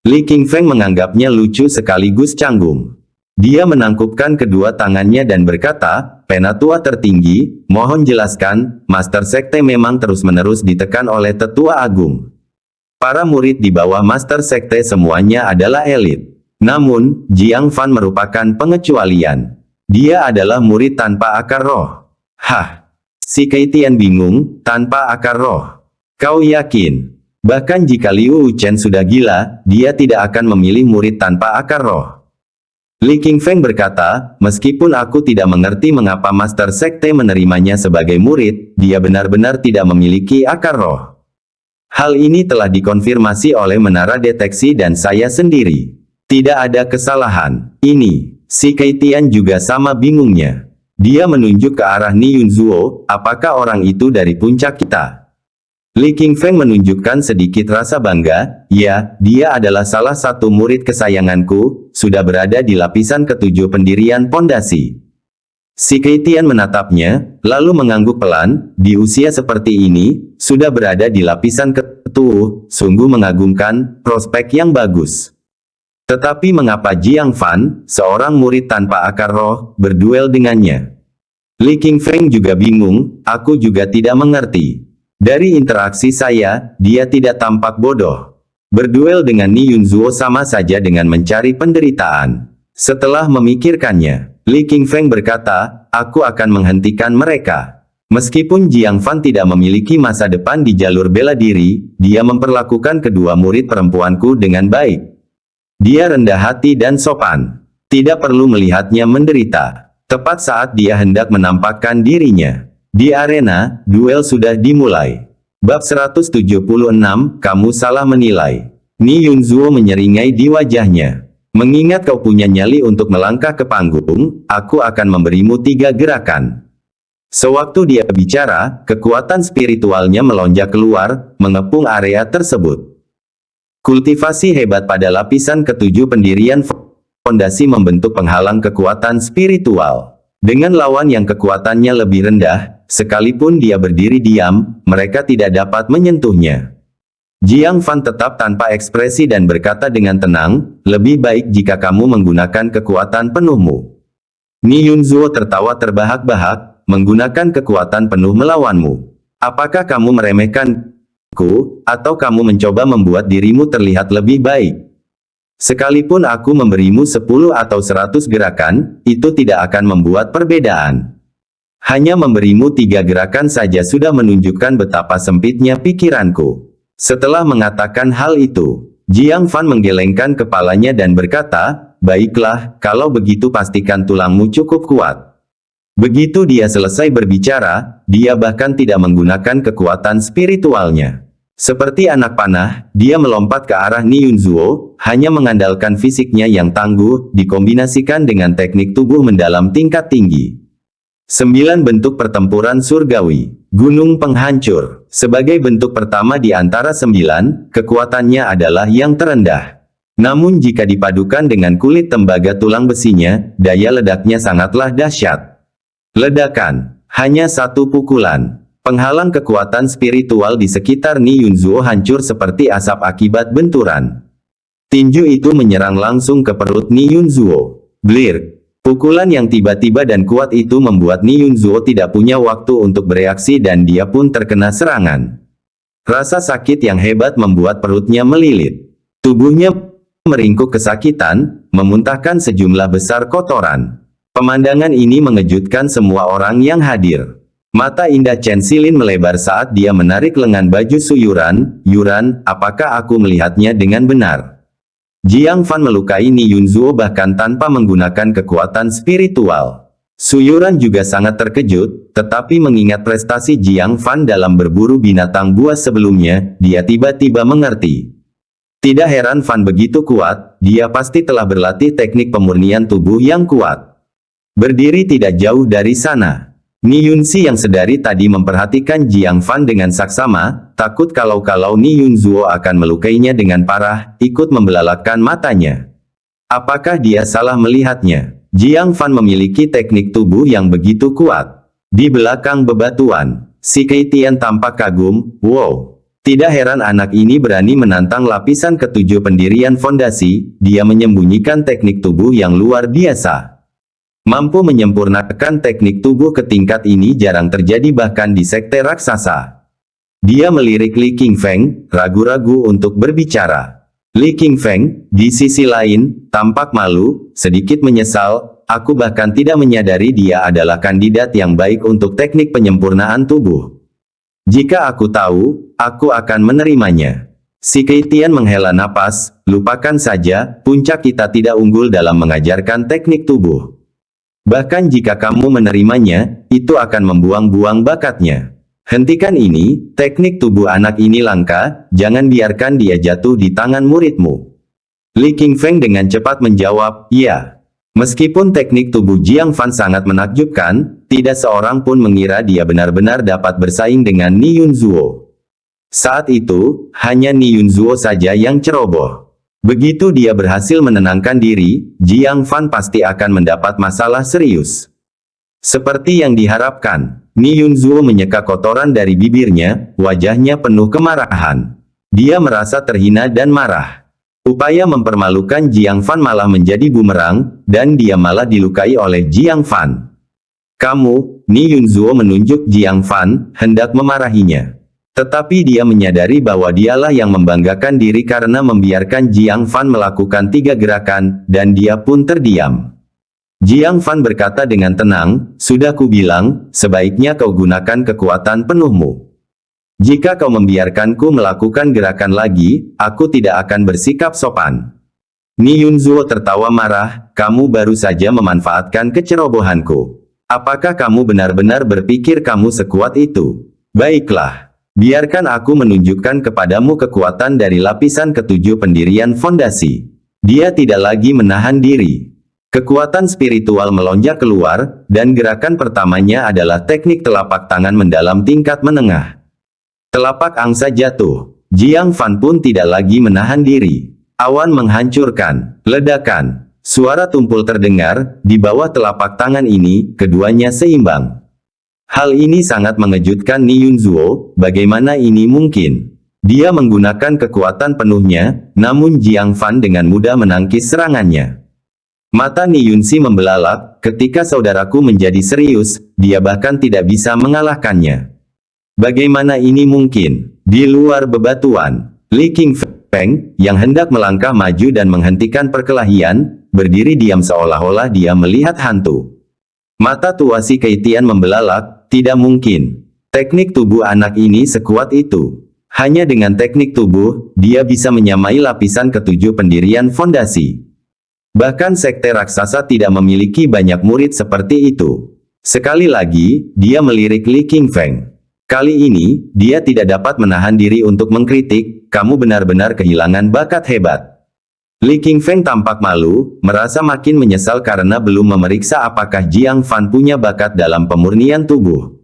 Speaker 2: Li Qingfeng menganggapnya lucu sekaligus canggung. Dia menangkupkan kedua tangannya dan berkata, Penatua tertinggi, mohon jelaskan, Master Sekte memang terus-menerus ditekan oleh Tetua Agung. Para murid di bawah Master Sekte semuanya adalah elit. Namun, Jiang Fan merupakan pengecualian. Dia adalah murid tanpa akar roh. Hah! Si Keitian bingung, tanpa akar roh. Kau yakin? Bahkan jika Liu Wuchen sudah gila, dia tidak akan memilih murid tanpa akar roh. Li Qingfeng berkata, meskipun aku tidak mengerti mengapa Master Sekte menerimanya sebagai murid, dia benar-benar tidak memiliki akar roh. Hal ini telah dikonfirmasi oleh menara deteksi dan saya sendiri. Tidak ada kesalahan. Ini, si Keitian juga sama bingungnya. Dia menunjuk ke arah Ni Yunzuo, apakah orang itu dari puncak kita? Li Qingfeng menunjukkan sedikit rasa bangga. Ya, dia adalah salah satu murid kesayanganku, sudah berada di lapisan ketujuh pendirian pondasi. Si Keitian menatapnya, lalu mengangguk pelan. Di usia seperti ini, sudah berada di lapisan ketujuh, sungguh mengagumkan, prospek yang bagus. Tetapi mengapa Jiang Fan, seorang murid tanpa akar roh, berduel dengannya? Li Qingfeng juga bingung, aku juga tidak mengerti. Dari interaksi saya, dia tidak tampak bodoh. Berduel dengan Ni Yunzuo sama saja dengan mencari penderitaan. Setelah memikirkannya, Li Qingfeng berkata, aku akan menghentikan mereka. Meskipun Jiang Fan tidak memiliki masa depan di jalur bela diri, dia memperlakukan kedua murid perempuanku dengan baik. Dia rendah hati dan sopan. Tidak perlu melihatnya menderita. Tepat saat dia hendak menampakkan dirinya. Di arena, duel sudah dimulai. Bab 176, kamu salah menilai. Ni Yunzuo menyeringai di wajahnya. Mengingat kau punya nyali untuk melangkah ke panggung, aku akan memberimu 3 gerakan. Sewaktu dia bicara, kekuatan spiritualnya melonjak keluar, mengepung area tersebut. Kultivasi hebat pada lapisan ketujuh pendirian fondasi membentuk penghalang kekuatan spiritual. Dengan lawan yang kekuatannya lebih rendah, sekalipun dia berdiri diam, mereka tidak dapat menyentuhnya. Jiang Fan tetap tanpa ekspresi dan berkata dengan tenang, lebih baik jika kamu menggunakan kekuatan penuhmu. Ni Yunzuo tertawa terbahak-bahak, menggunakan kekuatan penuh melawanmu. Apakah kamu meremehkanku, atau kamu mencoba membuat dirimu terlihat lebih baik? Sekalipun aku memberimu 10 atau 100 gerakan, itu tidak akan membuat perbedaan. Hanya memberimu 3 gerakan saja sudah menunjukkan betapa sempitnya pikiranku. Setelah mengatakan hal itu, Jiang Fan menggelengkan kepalanya dan berkata, baiklah, kalau begitu pastikan tulangmu cukup kuat. Begitu dia selesai berbicara, dia bahkan tidak menggunakan kekuatan spiritualnya. Seperti anak panah, dia melompat ke arah Ni Yunzuo, hanya mengandalkan fisiknya yang tangguh, dikombinasikan dengan teknik tubuh mendalam tingkat tinggi. 9 bentuk pertempuran surgawi. Gunung penghancur. Sebagai bentuk pertama di antara 9, kekuatannya adalah yang terendah. Namun jika dipadukan dengan kulit tembaga tulang besinya, daya ledaknya sangatlah dahsyat. Ledakan. Hanya satu pukulan. Penghalang kekuatan spiritual di sekitar Ni Yunzuo hancur seperti asap akibat benturan. Tinju itu menyerang langsung ke perut Ni Yunzuo. Blir. Pukulan yang tiba-tiba dan kuat itu membuat Ni Yunzuo tidak punya waktu untuk bereaksi dan dia pun terkena serangan. Rasa sakit yang hebat membuat perutnya melilit. Tubuhnya meringkuk kesakitan, memuntahkan sejumlah besar kotoran. Pemandangan ini mengejutkan semua orang yang hadir. Mata indah Chen Xilin melebar saat dia menarik lengan baju Suyuran. Yuran, apakah aku melihatnya dengan benar? Jiang Fan melukai Ni Yunzuo bahkan tanpa menggunakan kekuatan spiritual. Suyuran juga sangat terkejut, tetapi mengingat prestasi Jiang Fan dalam berburu binatang buas sebelumnya, dia tiba-tiba mengerti. Tidak heran Fan begitu kuat, dia pasti telah berlatih teknik pemurnian tubuh yang kuat. Berdiri tidak jauh dari sana. Ni Yunzi yang sedari tadi memperhatikan Jiang Fan dengan saksama, takut kalau Ni Yunzuo akan melukainya dengan parah, ikut membelalakkan matanya. Apakah dia salah melihatnya? Jiang Fan memiliki teknik tubuh yang begitu kuat. Di belakang bebatuan, si Keitian tampak kagum, wow. Tidak heran anak ini berani menantang lapisan ketujuh pendirian fondasi, dia menyembunyikan teknik tubuh yang luar biasa. Mampu menyempurnakan teknik tubuh ke tingkat ini jarang terjadi bahkan di sekte raksasa. Dia melirik Li Qingfeng, ragu-ragu untuk berbicara. Li Qingfeng, di sisi lain, tampak malu, sedikit menyesal, aku bahkan tidak menyadari dia adalah kandidat yang baik untuk teknik penyempurnaan tubuh. Jika aku tahu, aku akan menerimanya. Si Keitian menghela napas, lupakan saja, puncak kita tidak unggul dalam mengajarkan teknik tubuh. Bahkan jika kamu menerimanya, itu akan membuang-buang bakatnya. Hentikan ini, teknik tubuh anak ini langka, jangan biarkan dia jatuh di tangan muridmu. Li Qingfeng dengan cepat menjawab, ya. Meskipun teknik tubuh Jiang Fan sangat menakjubkan, tidak seorang pun mengira dia benar-benar dapat bersaing dengan Ni Yunzuo. Saat itu, hanya Ni Yunzuo saja yang ceroboh. Begitu dia berhasil menenangkan diri, Jiang Fan pasti akan mendapat masalah serius. Seperti yang diharapkan, Ni Yunzuo menyeka kotoran dari bibirnya, wajahnya penuh kemarahan. Dia merasa terhina dan marah. Upaya mempermalukan Jiang Fan malah menjadi bumerang, dan dia malah dilukai oleh Jiang Fan. Kamu, Ni Yunzuo menunjuk Jiang Fan, hendak memarahinya. Tetapi dia menyadari bahwa dialah yang membanggakan diri karena membiarkan Jiang Fan melakukan 3 gerakan, dan dia pun terdiam. Jiang Fan berkata dengan tenang, "Sudah kubilang, sebaiknya kau gunakan kekuatan penuhmu. Jika kau membiarkanku melakukan gerakan lagi, aku tidak akan bersikap sopan." Ni Yunzuo tertawa marah, "Kamu baru saja memanfaatkan kecerobohanku. Apakah kamu benar-benar berpikir kamu sekuat itu? Baiklah. Biarkan aku menunjukkan kepadamu kekuatan dari lapisan ke-7 pendirian fondasi." Dia tidak lagi menahan diri. Kekuatan spiritual melonjak keluar, dan gerakan pertamanya adalah teknik telapak tangan mendalam tingkat menengah. Telapak angsa jatuh. Jiang Fan pun tidak lagi menahan diri. Awan menghancurkan. Ledakan. Suara tumpul terdengar, di bawah telapak tangan ini, keduanya seimbang. Hal ini sangat mengejutkan Ni Yunzuo, bagaimana ini mungkin? Dia menggunakan kekuatan penuhnya, namun Jiang Fan dengan mudah menangkis serangannya. Mata Ni Yunzi membelalak, ketika saudaraku menjadi serius, dia bahkan tidak bisa mengalahkannya. Bagaimana ini mungkin? Di luar bebatuan, Li Qingfeng, yang hendak melangkah maju dan menghentikan perkelahian, berdiri diam seolah-olah dia melihat hantu. Mata tua Si Keitian membelalak, tidak mungkin. Teknik tubuh anak ini sekuat itu. Hanya dengan teknik tubuh, dia bisa menyamai lapisan ke-7 pendirian fondasi. Bahkan sekte raksasa tidak memiliki banyak murid seperti itu. Sekali lagi, dia melirik Li Qingfeng. Kali ini, dia tidak dapat menahan diri untuk mengkritik, "Kamu benar-benar kehilangan bakat hebat." Li Qingfeng tampak malu, merasa makin menyesal karena belum memeriksa apakah Jiang Fan punya bakat dalam pemurnian tubuh.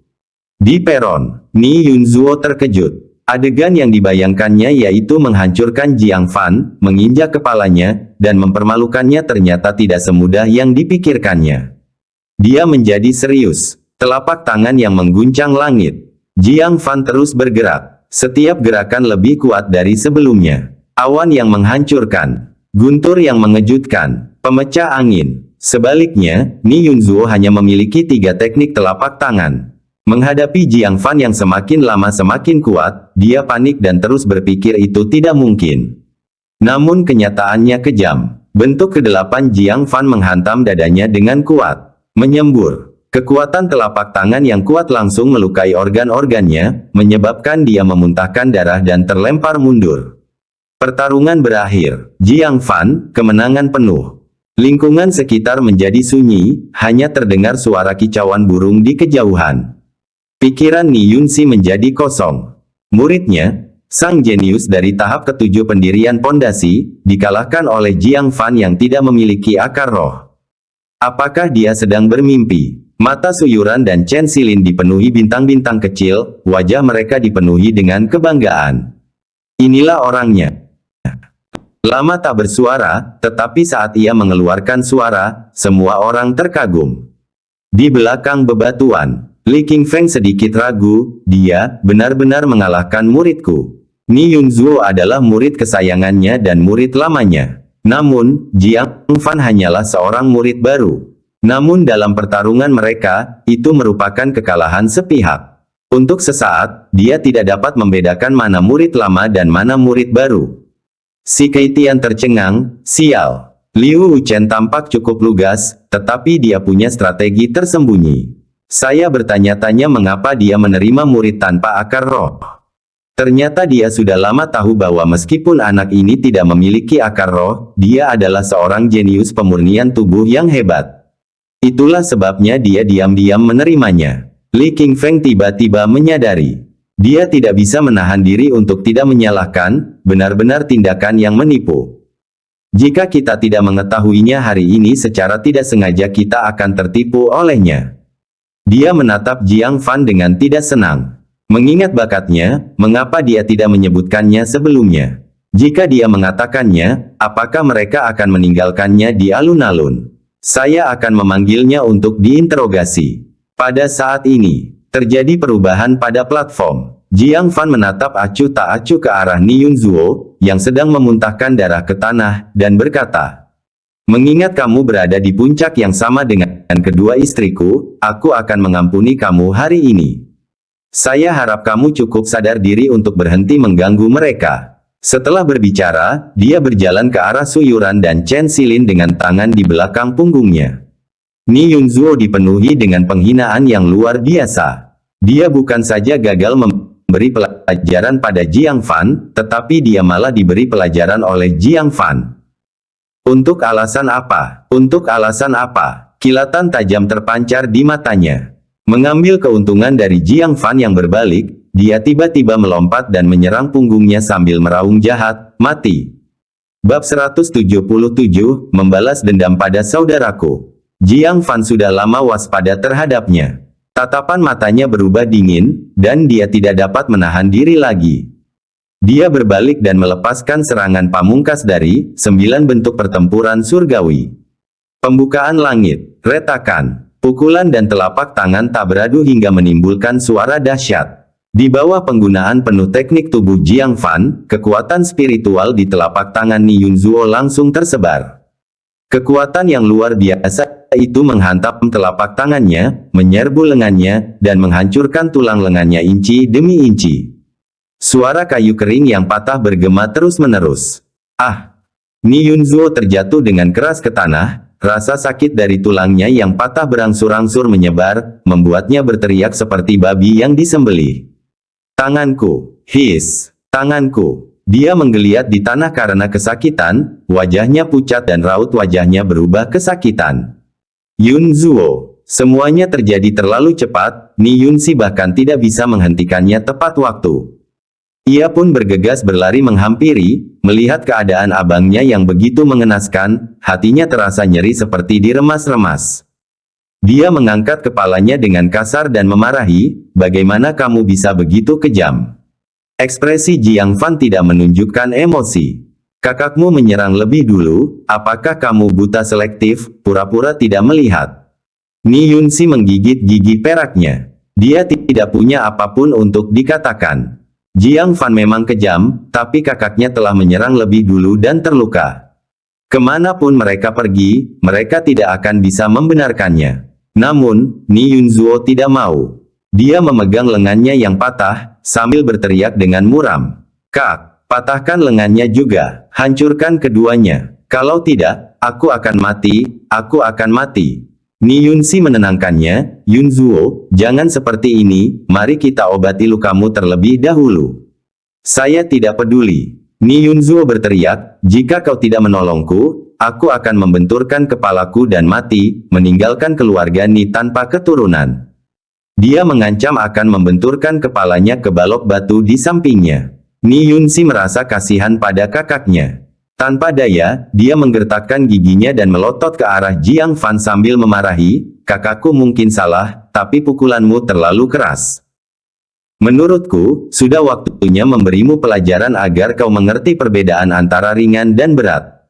Speaker 2: Di peron, Ni Yunzuo terkejut. Adegan yang dibayangkannya yaitu menghancurkan Jiang Fan, menginjak kepalanya, dan mempermalukannya ternyata tidak semudah yang dipikirkannya. Dia menjadi serius. Telapak tangan yang mengguncang langit. Jiang Fan terus bergerak. Setiap gerakan lebih kuat dari sebelumnya. Awan yang menghancurkan. Guntur yang mengejutkan. Pemecah angin. Sebaliknya, Ni Yunzuo hanya memiliki 3 teknik telapak tangan. Menghadapi Jiang Fan yang semakin lama semakin kuat, dia panik dan terus berpikir itu tidak mungkin. Namun kenyataannya kejam. Bentuk ke-8 Jiang Fan menghantam dadanya dengan kuat. Menyembur. Kekuatan telapak tangan yang kuat langsung melukai organ-organnya, menyebabkan dia memuntahkan darah dan terlempar mundur. Pertarungan berakhir. Jiang Fan, kemenangan penuh. Lingkungan sekitar menjadi sunyi, hanya terdengar suara kicauan burung di kejauhan. Pikiran Ni Yunzi menjadi kosong. Muridnya, sang jenius dari tahap ke-7 pendirian pondasi, dikalahkan oleh Jiang Fan yang tidak memiliki akar roh. Apakah dia sedang bermimpi? Mata Suyuran dan Chen Xilin dipenuhi bintang-bintang kecil, wajah mereka dipenuhi dengan kebanggaan. Inilah orangnya. Lama tak bersuara, tetapi saat ia mengeluarkan suara, semua orang terkagum. Di belakang bebatuan, Li Qingfeng sedikit ragu, dia benar-benar mengalahkan muridku. Ni Yunzuo adalah murid kesayangannya dan murid lamanya. Namun, Jiang Fan hanyalah seorang murid baru. Namun dalam pertarungan mereka, itu merupakan kekalahan sepihak. Untuk sesaat, dia tidak dapat membedakan mana murid lama dan mana murid baru. Si Keitian tercengang, sial. Liu Wuchen tampak cukup lugas, tetapi dia punya strategi tersembunyi. Saya bertanya-tanya mengapa dia menerima murid tanpa akar roh. Ternyata dia sudah lama tahu bahwa meskipun anak ini tidak memiliki akar roh, dia adalah seorang jenius pemurnian tubuh yang hebat. Itulah sebabnya dia diam-diam menerimanya. Li Qingfeng tiba-tiba menyadari. Dia tidak bisa menahan diri untuk tidak menyalahkan, benar-benar tindakan yang menipu. Jika kita tidak mengetahuinya hari ini secara tidak sengaja kita akan tertipu olehnya. Dia menatap Jiang Fan dengan tidak senang. Mengingat bakatnya, mengapa dia tidak menyebutkannya sebelumnya? Jika dia mengatakannya, apakah mereka akan meninggalkannya di alun-alun? Saya akan memanggilnya untuk diinterogasi. Pada saat ini, terjadi perubahan pada platform. Jiang Fan menatap acuh tak acuh ke arah Ni Yunzuo, yang sedang memuntahkan darah ke tanah, dan berkata, "Mengingat kamu berada di puncak yang sama dengan kedua istriku, aku akan mengampuni kamu hari ini. Saya harap kamu cukup sadar diri untuk berhenti mengganggu mereka." Setelah berbicara, dia berjalan ke arah Su Yuran dan Chen Xilin dengan tangan di belakang punggungnya. Ni Yunzuo dipenuhi dengan penghinaan yang luar biasa. Dia bukan saja gagal memberi pelajaran pada Jiang Fan, tetapi dia malah diberi pelajaran oleh Jiang Fan. Untuk alasan apa? Untuk alasan apa? Kilatan tajam terpancar di matanya. Mengambil keuntungan dari Jiang Fan yang berbalik, dia tiba-tiba melompat dan menyerang punggungnya sambil meraung jahat, "Mati!" Bab 177, membalas dendam pada saudaraku. Jiang Fan sudah lama waspada terhadapnya. Tatapan matanya berubah dingin, dan dia tidak dapat menahan diri lagi. Dia berbalik dan melepaskan serangan pamungkas dari 9 bentuk pertempuran surgawi. Pembukaan langit, retakan, pukulan dan telapak tangan tak beradu hingga menimbulkan suara dahsyat. Di bawah penggunaan penuh teknik tubuh Jiang Fan, kekuatan spiritual di telapak tangan Ni Yunzuo langsung tersebar. Kekuatan yang luar biasa itu menghantam telapak tangannya, menyerbu lengannya, dan menghancurkan tulang lengannya inci demi inci. Suara kayu kering yang patah bergema terus-menerus. "Ah!" Ni Yunzuo terjatuh dengan keras ke tanah, rasa sakit dari tulangnya yang patah berangsur-angsur menyebar, membuatnya berteriak seperti babi yang disembelih. "Tanganku, his, tanganku." Dia menggeliat di tanah karena kesakitan, wajahnya pucat dan raut wajahnya berubah kesakitan. Yunzuo, semuanya terjadi terlalu cepat, Ni Yunsi bahkan tidak bisa menghentikannya tepat waktu. Ia pun bergegas berlari menghampiri, melihat keadaan abangnya yang begitu mengenaskan, hatinya terasa nyeri seperti diremas-remas. Dia mengangkat kepalanya dengan kasar dan memarahi, "Bagaimana kamu bisa begitu kejam?" Ekspresi Jiang Fan tidak menunjukkan emosi. "Kakakmu menyerang lebih dulu, apakah kamu buta selektif, pura-pura tidak melihat?" Ni Yunsi menggigit gigi peraknya. Dia tidak punya apapun untuk dikatakan. Jiang Fan memang kejam, tapi kakaknya telah menyerang lebih dulu dan terluka. Kemanapun mereka pergi, mereka tidak akan bisa membenarkannya. Namun, Ni Yunzuo tidak mau. Dia memegang lengannya yang patah, sambil berteriak dengan muram. "Kak, patahkan lengannya juga, hancurkan keduanya. Kalau tidak, aku akan mati, aku akan mati." Ni Yunsi menenangkannya, "Yunzuo, jangan seperti ini, mari kita obati lukamu terlebih dahulu." "Saya tidak peduli." Ni Yunzuo berteriak, "Jika kau tidak menolongku, aku akan membenturkan kepalaku dan mati, meninggalkan keluarga Ni tanpa keturunan." Dia mengancam akan membenturkan kepalanya ke balok batu di sampingnya. Ni Yunsi merasa kasihan pada kakaknya. Tanpa daya, dia menggertakkan giginya dan melotot ke arah Jiang Fan sambil memarahi, "Kakakku mungkin salah, tapi pukulanmu terlalu keras. Menurutku, sudah waktunya memberimu pelajaran agar kau mengerti perbedaan antara ringan dan berat."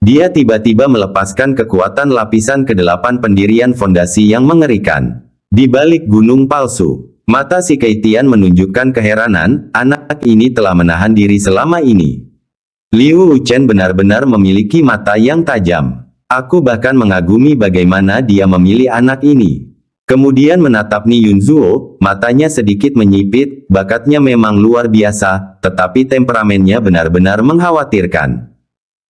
Speaker 2: Dia tiba-tiba melepaskan kekuatan lapisan ke-8 pendirian fondasi yang mengerikan. Di balik gunung palsu, mata si Keitian menunjukkan keheranan, anak ini telah menahan diri selama ini. Liu Wuchen benar-benar memiliki mata yang tajam. Aku bahkan mengagumi bagaimana dia memilih anak ini. Kemudian menatap Ni Yunzuo, matanya sedikit menyipit, bakatnya memang luar biasa, tetapi temperamennya benar-benar mengkhawatirkan.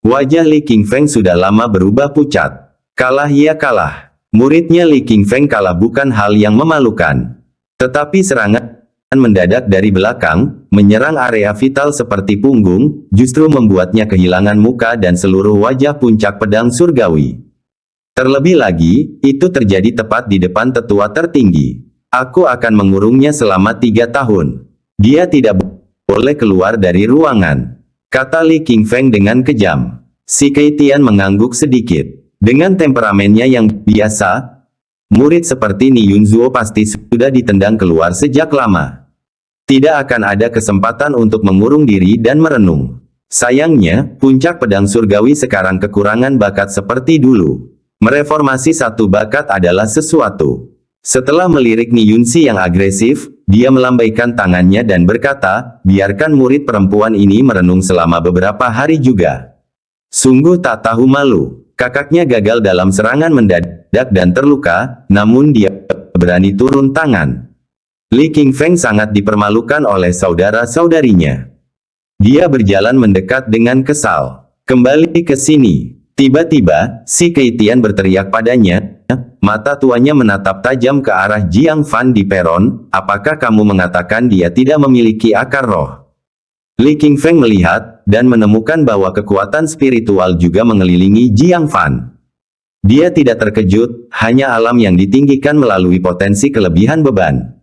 Speaker 2: Wajah Li Qingfeng sudah lama berubah pucat. Kalah ya kalah. Muridnya Li Qingfeng kalah bukan hal yang memalukan. Tetapi serangan mendadak dari belakang, menyerang area vital seperti punggung, justru membuatnya kehilangan muka dan seluruh wajah puncak pedang surgawi. Terlebih lagi, itu terjadi tepat di depan tetua tertinggi. Aku akan mengurungnya selama 3 tahun. Dia tidak boleh keluar dari ruangan, kata Li Qingfeng dengan kejam. Si Keitian mengangguk sedikit. Dengan temperamennya yang biasa, murid seperti Ni Yunzuo pasti sudah ditendang keluar sejak lama. Tidak akan ada kesempatan untuk mengurung diri dan merenung. Sayangnya, puncak pedang surgawi sekarang kekurangan bakat seperti dulu. Mereformasi satu bakat adalah sesuatu. Setelah melirik Ni Yunxi yang agresif, dia melambaikan tangannya dan berkata, biarkan murid perempuan ini merenung selama beberapa hari juga. Sungguh tak tahu malu. Kakaknya gagal dalam serangan mendadak dan terluka, namun dia berani turun tangan. Li Qingfeng sangat dipermalukan oleh saudara-saudarinya. Dia berjalan mendekat dengan kesal. Kembali ke sini. Tiba-tiba, si Keitian berteriak padanya. Mata tuanya menatap tajam ke arah Jiang Fan di peron. Apakah kamu mengatakan dia tidak memiliki akar roh? Li Qingfeng melihat, dan menemukan bahwa kekuatan spiritual juga mengelilingi Jiang Fan. Dia tidak terkejut, hanya alam yang ditinggikan melalui potensi kelebihan beban.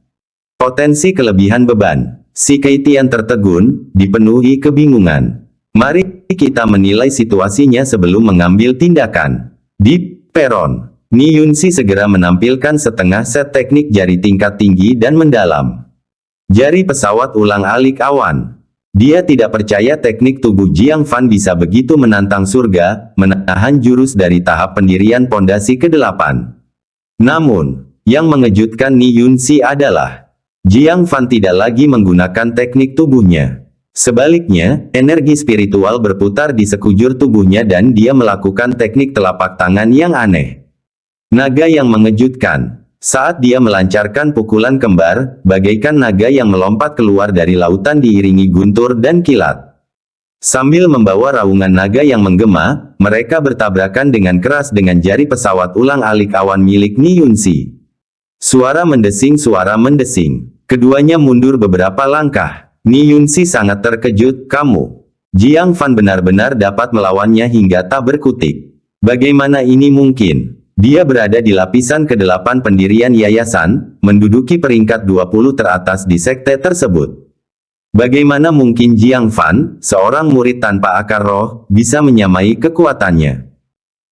Speaker 2: Potensi kelebihan beban. Si Keitian tertegun, dipenuhi kebingungan. Mari kita menilai situasinya sebelum mengambil tindakan. Di peron, Ni Yunxi segera menampilkan setengah set teknik jari tingkat tinggi dan mendalam. Jari pesawat ulang-alik awan. Dia tidak percaya teknik tubuh Jiang Fan bisa begitu menantang surga, menahan jurus dari tahap pendirian pondasi ke-8. Namun, yang mengejutkan Ni Yunxi adalah Jiang Fan tidak lagi menggunakan teknik tubuhnya. Sebaliknya, energi spiritual berputar di sekujur tubuhnya dan dia melakukan teknik telapak tangan yang aneh. Naga yang mengejutkan. Saat dia melancarkan pukulan kembar, bagaikan naga yang melompat keluar dari lautan diiringi guntur dan kilat. Sambil membawa raungan naga yang menggema, mereka bertabrakan dengan keras dengan jari pesawat ulang-alik awan milik Ni Yunxi. Suara mendesing. Keduanya mundur beberapa langkah. Ni Yunxi sangat terkejut. Kamu, Jiang Fan benar-benar dapat melawannya hingga tak berkutik. Bagaimana ini mungkin? Dia berada di lapisan ke-8 pendirian yayasan, menduduki peringkat 20 teratas di sekte tersebut. Bagaimana mungkin Jiang Fan, seorang murid tanpa akar roh, bisa menyamai kekuatannya?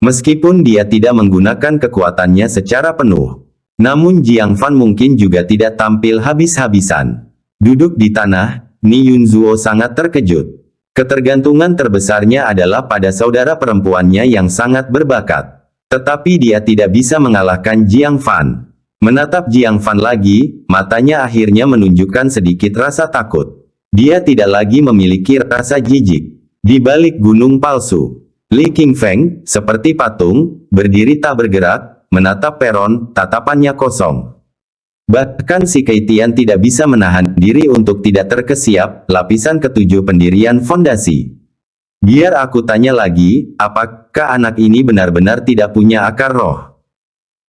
Speaker 2: Meskipun dia tidak menggunakan kekuatannya secara penuh. Namun Jiang Fan mungkin juga tidak tampil habis-habisan. Duduk di tanah, Ni Yunzuo sangat terkejut. Ketergantungan terbesarnya adalah pada saudara perempuannya yang sangat berbakat. Tetapi dia tidak bisa mengalahkan Jiang Fan. Menatap Jiang Fan lagi, matanya akhirnya menunjukkan sedikit rasa takut. Dia tidak lagi memiliki rasa jijik. Di balik gunung palsu, Li Qingfeng, seperti patung, berdiri tak bergerak, menatap peron, tatapannya kosong. Bahkan si Keitian tidak bisa menahan diri untuk tidak terkesiap, lapisan ke-7 pendirian fondasi. Biar aku tanya lagi, apakah anak ini benar-benar tidak punya akar roh?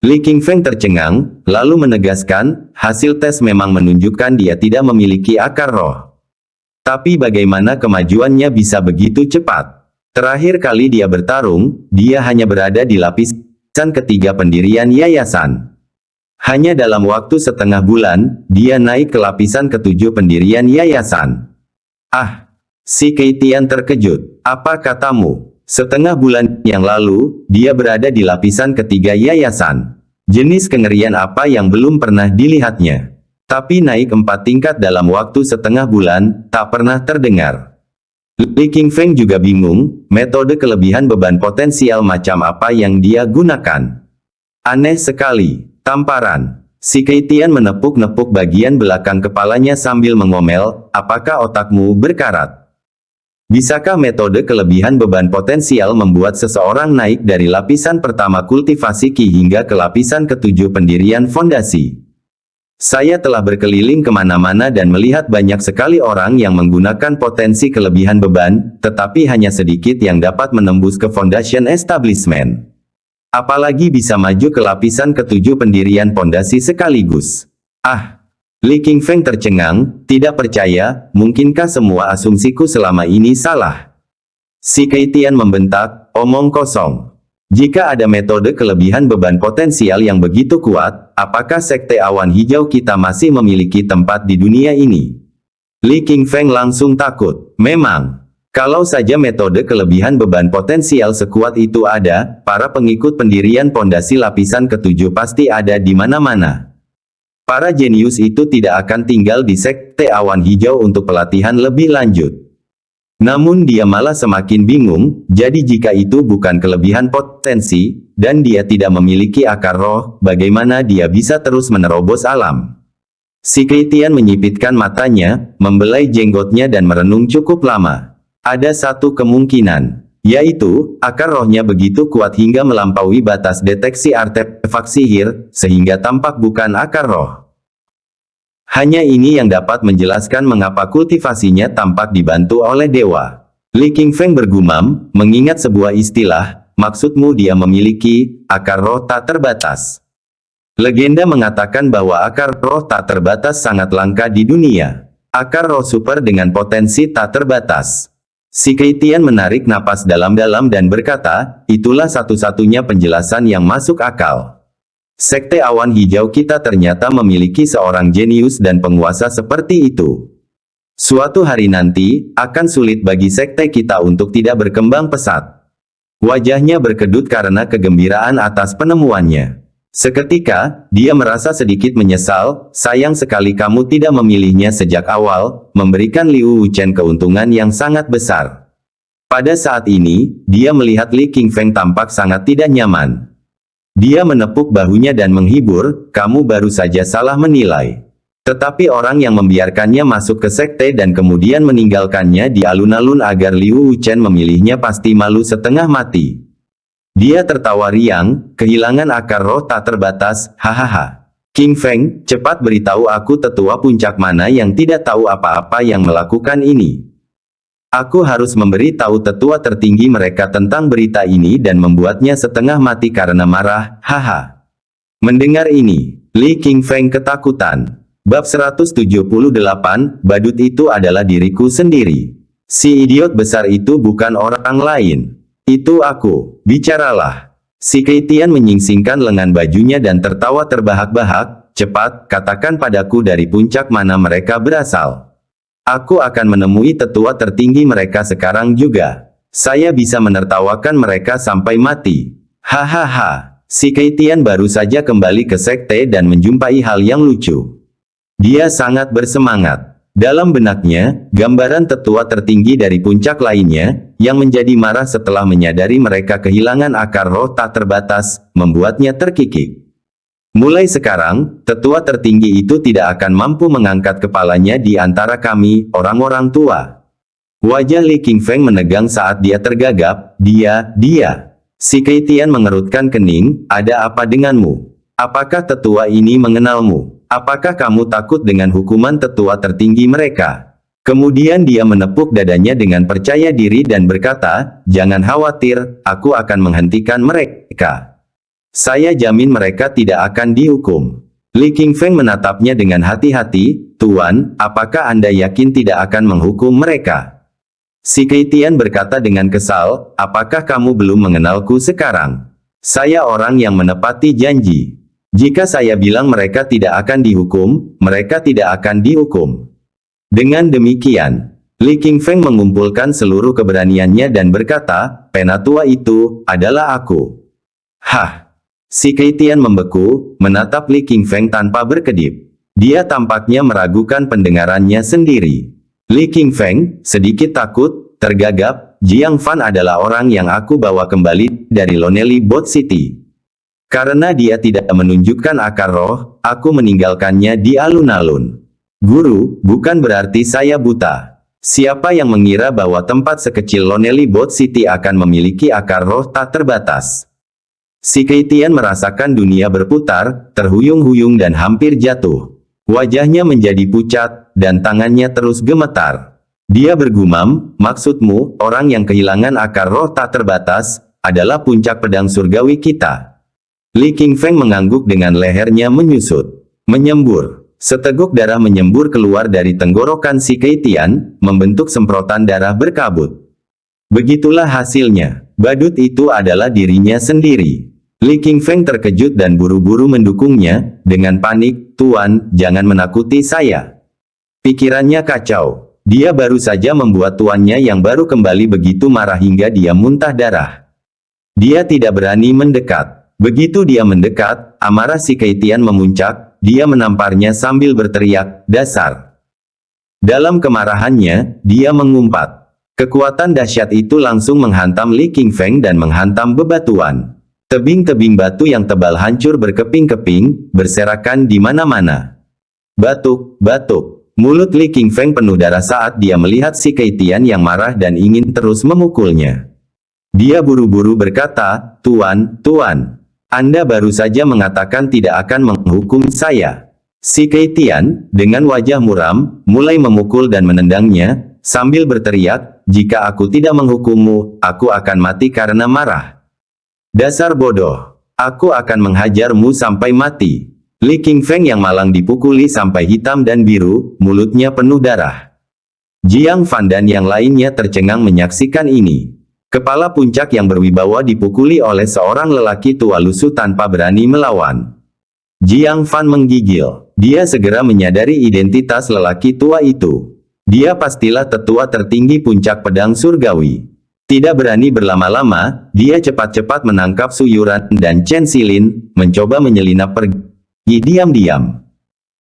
Speaker 2: Li Qingfeng tercengang, lalu menegaskan, hasil tes memang menunjukkan dia tidak memiliki akar roh. Tapi bagaimana kemajuannya bisa begitu cepat? Terakhir kali dia bertarung, dia hanya berada di lapisan ketiga pendirian yayasan. Hanya dalam waktu setengah bulan, dia naik ke lapisan ke-7 pendirian yayasan. Ah, si Keitian terkejut. Apa katamu? Setengah bulan yang lalu, dia berada di lapisan ketiga yayasan. Jenis kengerian apa yang belum pernah dilihatnya? Tapi naik 4 tingkat dalam waktu setengah bulan, tak pernah terdengar. Li Qingfeng juga bingung, metode kelebihan beban potensial macam apa yang dia gunakan. Aneh sekali. Tamparan. Si Keitian menepuk-nepuk bagian belakang kepalanya sambil mengomel, apakah otakmu berkarat? Bisakah metode kelebihan beban potensial membuat seseorang naik dari lapisan pertama kultivasi Qi hingga ke lapisan ke-7 pendirian fondasi? Saya telah berkeliling kemana-mana dan melihat banyak sekali orang yang menggunakan potensi kelebihan beban, tetapi hanya sedikit yang dapat menembus ke Foundation Establishment. Apalagi bisa maju ke lapisan ke-7 pendirian pondasi sekaligus. Ah! Li Qingfeng tercengang, tidak percaya, mungkinkah semua asumsiku selama ini salah? Si Keitian membentak, omong kosong. Jika ada metode kelebihan beban potensial yang begitu kuat, apakah sekte awan hijau kita masih memiliki tempat di dunia ini? Li Qingfeng langsung takut. Memang, kalau saja metode kelebihan beban potensial sekuat itu ada, para pengikut pendirian pondasi lapisan ke-7 pasti ada di mana-mana. Para jenius itu tidak akan tinggal di Sekte Awan Hijau untuk pelatihan lebih lanjut. Namun dia malah semakin bingung, jadi jika itu bukan kelebihan potensi, dan dia tidak memiliki akar roh, bagaimana dia bisa terus menerobos alam? Si Keitian menyipitkan matanya, membelai jenggotnya dan merenung cukup lama. Ada satu kemungkinan, yaitu, akar rohnya begitu kuat hingga melampaui batas deteksi artefak sihir, sehingga tampak bukan akar roh. Hanya ini yang dapat menjelaskan mengapa kultivasinya tampak dibantu oleh dewa. Li Qingfeng bergumam, mengingat sebuah istilah, maksudmu dia memiliki akar roh tak terbatas. Legenda mengatakan bahwa akar roh tak terbatas sangat langka di dunia. Akar roh super dengan potensi tak terbatas. Si Keitian menarik napas dalam-dalam dan berkata, itulah satu-satunya penjelasan yang masuk akal. Sekte Awan Hijau kita ternyata memiliki seorang jenius dan penguasa seperti itu. Suatu hari nanti, akan sulit bagi sekte kita untuk tidak berkembang pesat. Wajahnya berkedut karena kegembiraan atas penemuannya. Seketika, dia merasa sedikit menyesal, sayang sekali kamu tidak memilihnya sejak awal, memberikan Liu Wuchen keuntungan yang sangat besar. Pada saat ini, dia melihat Li Qingfeng tampak sangat tidak nyaman. Dia menepuk bahunya dan menghibur, kamu baru saja salah menilai. Tetapi orang yang membiarkannya masuk ke sekte dan kemudian meninggalkannya di alun-alun agar Liu Wuchen memilihnya pasti malu setengah mati. Dia tertawa riang, kehilangan akar roh tak terbatas, hahaha. Qingfeng, cepat beritahu aku tetua puncak mana yang tidak tahu apa-apa yang melakukan ini. Aku harus memberi tahu tetua tertinggi mereka tentang berita ini dan membuatnya setengah mati karena marah, haha. Mendengar ini, Li Qingfeng ketakutan. Bab 178, badut itu adalah diriku sendiri. Si idiot besar itu bukan orang lain. Itu aku, bicaralah. Si Keitian menyingsingkan lengan bajunya dan tertawa terbahak-bahak, cepat, katakan padaku dari puncak mana mereka berasal. Aku akan menemui tetua tertinggi mereka sekarang juga. Saya bisa menertawakan mereka sampai mati. Hahaha. Si Keitian baru saja kembali ke sekte dan menjumpai hal yang lucu. Dia sangat bersemangat. Dalam benaknya, gambaran tetua tertinggi dari puncak lainnya, yang menjadi marah setelah menyadari mereka kehilangan akar roh tak terbatas, membuatnya terkikik. Mulai sekarang, tetua tertinggi itu tidak akan mampu mengangkat kepalanya di antara kami, orang-orang tua. Wajah Li Qingfeng menegang saat dia tergagap, dia. Si Keitian mengerutkan kening, ada apa denganmu? Apakah tetua ini mengenalmu? Apakah kamu takut dengan hukuman tetua tertinggi mereka? Kemudian dia menepuk dadanya dengan percaya diri dan berkata, jangan khawatir, aku akan menghentikan mereka. Saya jamin mereka tidak akan dihukum. Li Qingfeng menatapnya dengan hati-hati, Tuan, apakah Anda yakin tidak akan menghukum mereka? Si Keitian berkata dengan kesal, apakah kamu belum mengenalku sekarang? Saya orang yang menepati janji. Jika saya bilang mereka tidak akan dihukum, mereka tidak akan dihukum. Dengan demikian, Li Qingfeng mengumpulkan seluruh keberaniannya dan berkata, penatua itu adalah aku. Hah! Si Keitian membeku, menatap Li Qingfeng tanpa berkedip. Dia tampaknya meragukan pendengarannya sendiri. Li Qingfeng, sedikit takut, tergagap, Jiang Fan adalah orang yang aku bawa kembali dari Lonely Boat City. Karena dia tidak menunjukkan akar roh, aku meninggalkannya di alun-alun. Guru, bukan berarti saya buta. Siapa yang mengira bahwa tempat sekecil Lonely Boat City akan memiliki akar roh tak terbatas? Si Keitian merasakan dunia berputar, terhuyung-huyung dan hampir jatuh. Wajahnya menjadi pucat, dan tangannya terus gemetar. Dia bergumam, maksudmu, orang yang kehilangan akar roh tak terbatas, adalah puncak pedang surgawi kita. Li Qingfeng mengangguk dengan lehernya menyusut. Menyembur. Seteguk darah menyembur keluar dari tenggorokan si Keitian, membentuk semprotan darah berkabut. Begitulah hasilnya. Badut itu adalah dirinya sendiri. Li Qingfeng terkejut dan buru-buru mendukungnya, dengan panik, Tuan, jangan menakuti saya. Pikirannya kacau. Dia baru saja membuat tuannya yang baru kembali begitu marah hingga dia muntah darah. Dia tidak berani mendekat. Begitu dia mendekat, amarah si Keitian memuncak, dia menamparnya sambil berteriak, "Dasar!" Dalam kemarahannya, dia mengumpat. Kekuatan dahsyat itu langsung menghantam Li Qingfeng dan menghantam bebatuan. Tebing-tebing batu yang tebal hancur berkeping-keping, berserakan di mana-mana. Batuk, batuk. Mulut Li Qingfeng penuh darah saat dia melihat si Keitian yang marah dan ingin terus memukulnya. Dia buru-buru berkata, "Tuan, Tuan, Anda baru saja mengatakan tidak akan menghukum saya." Si Keitian, dengan wajah muram, mulai memukul dan menendangnya, sambil berteriak, "Jika aku tidak menghukummu, aku akan mati karena marah. Dasar bodoh, aku akan menghajarmu sampai mati." Li Qingfeng yang malang dipukuli sampai hitam dan biru, mulutnya penuh darah. Jiang Fan dan yang lainnya tercengang menyaksikan ini. Kepala puncak yang berwibawa dipukuli oleh seorang lelaki tua lusuh tanpa berani melawan. Jiang Fan menggigil. Dia segera menyadari identitas lelaki tua itu. Dia pastilah tetua tertinggi puncak pedang surgawi. Tidak berani berlama-lama, dia cepat-cepat menangkap Su Yuran dan Chen Xilin, mencoba menyelinap pergi diam-diam.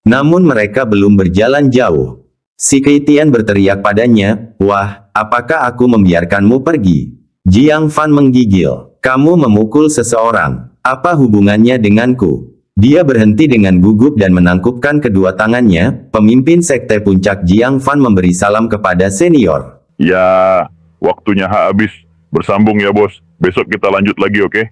Speaker 2: Namun mereka belum berjalan jauh. Si Keitian berteriak padanya, "Wah, apakah aku membiarkanmu pergi?" Jiang Fan menggigil. "Kamu memukul seseorang. Apa hubungannya denganku?" Dia berhenti dengan gugup dan menangkupkan kedua tangannya. Pemimpin sekte puncak Jiang Fan memberi salam kepada senior.
Speaker 1: Ya, waktunya habis. Bersambung ya bos. Besok kita lanjut lagi, oke?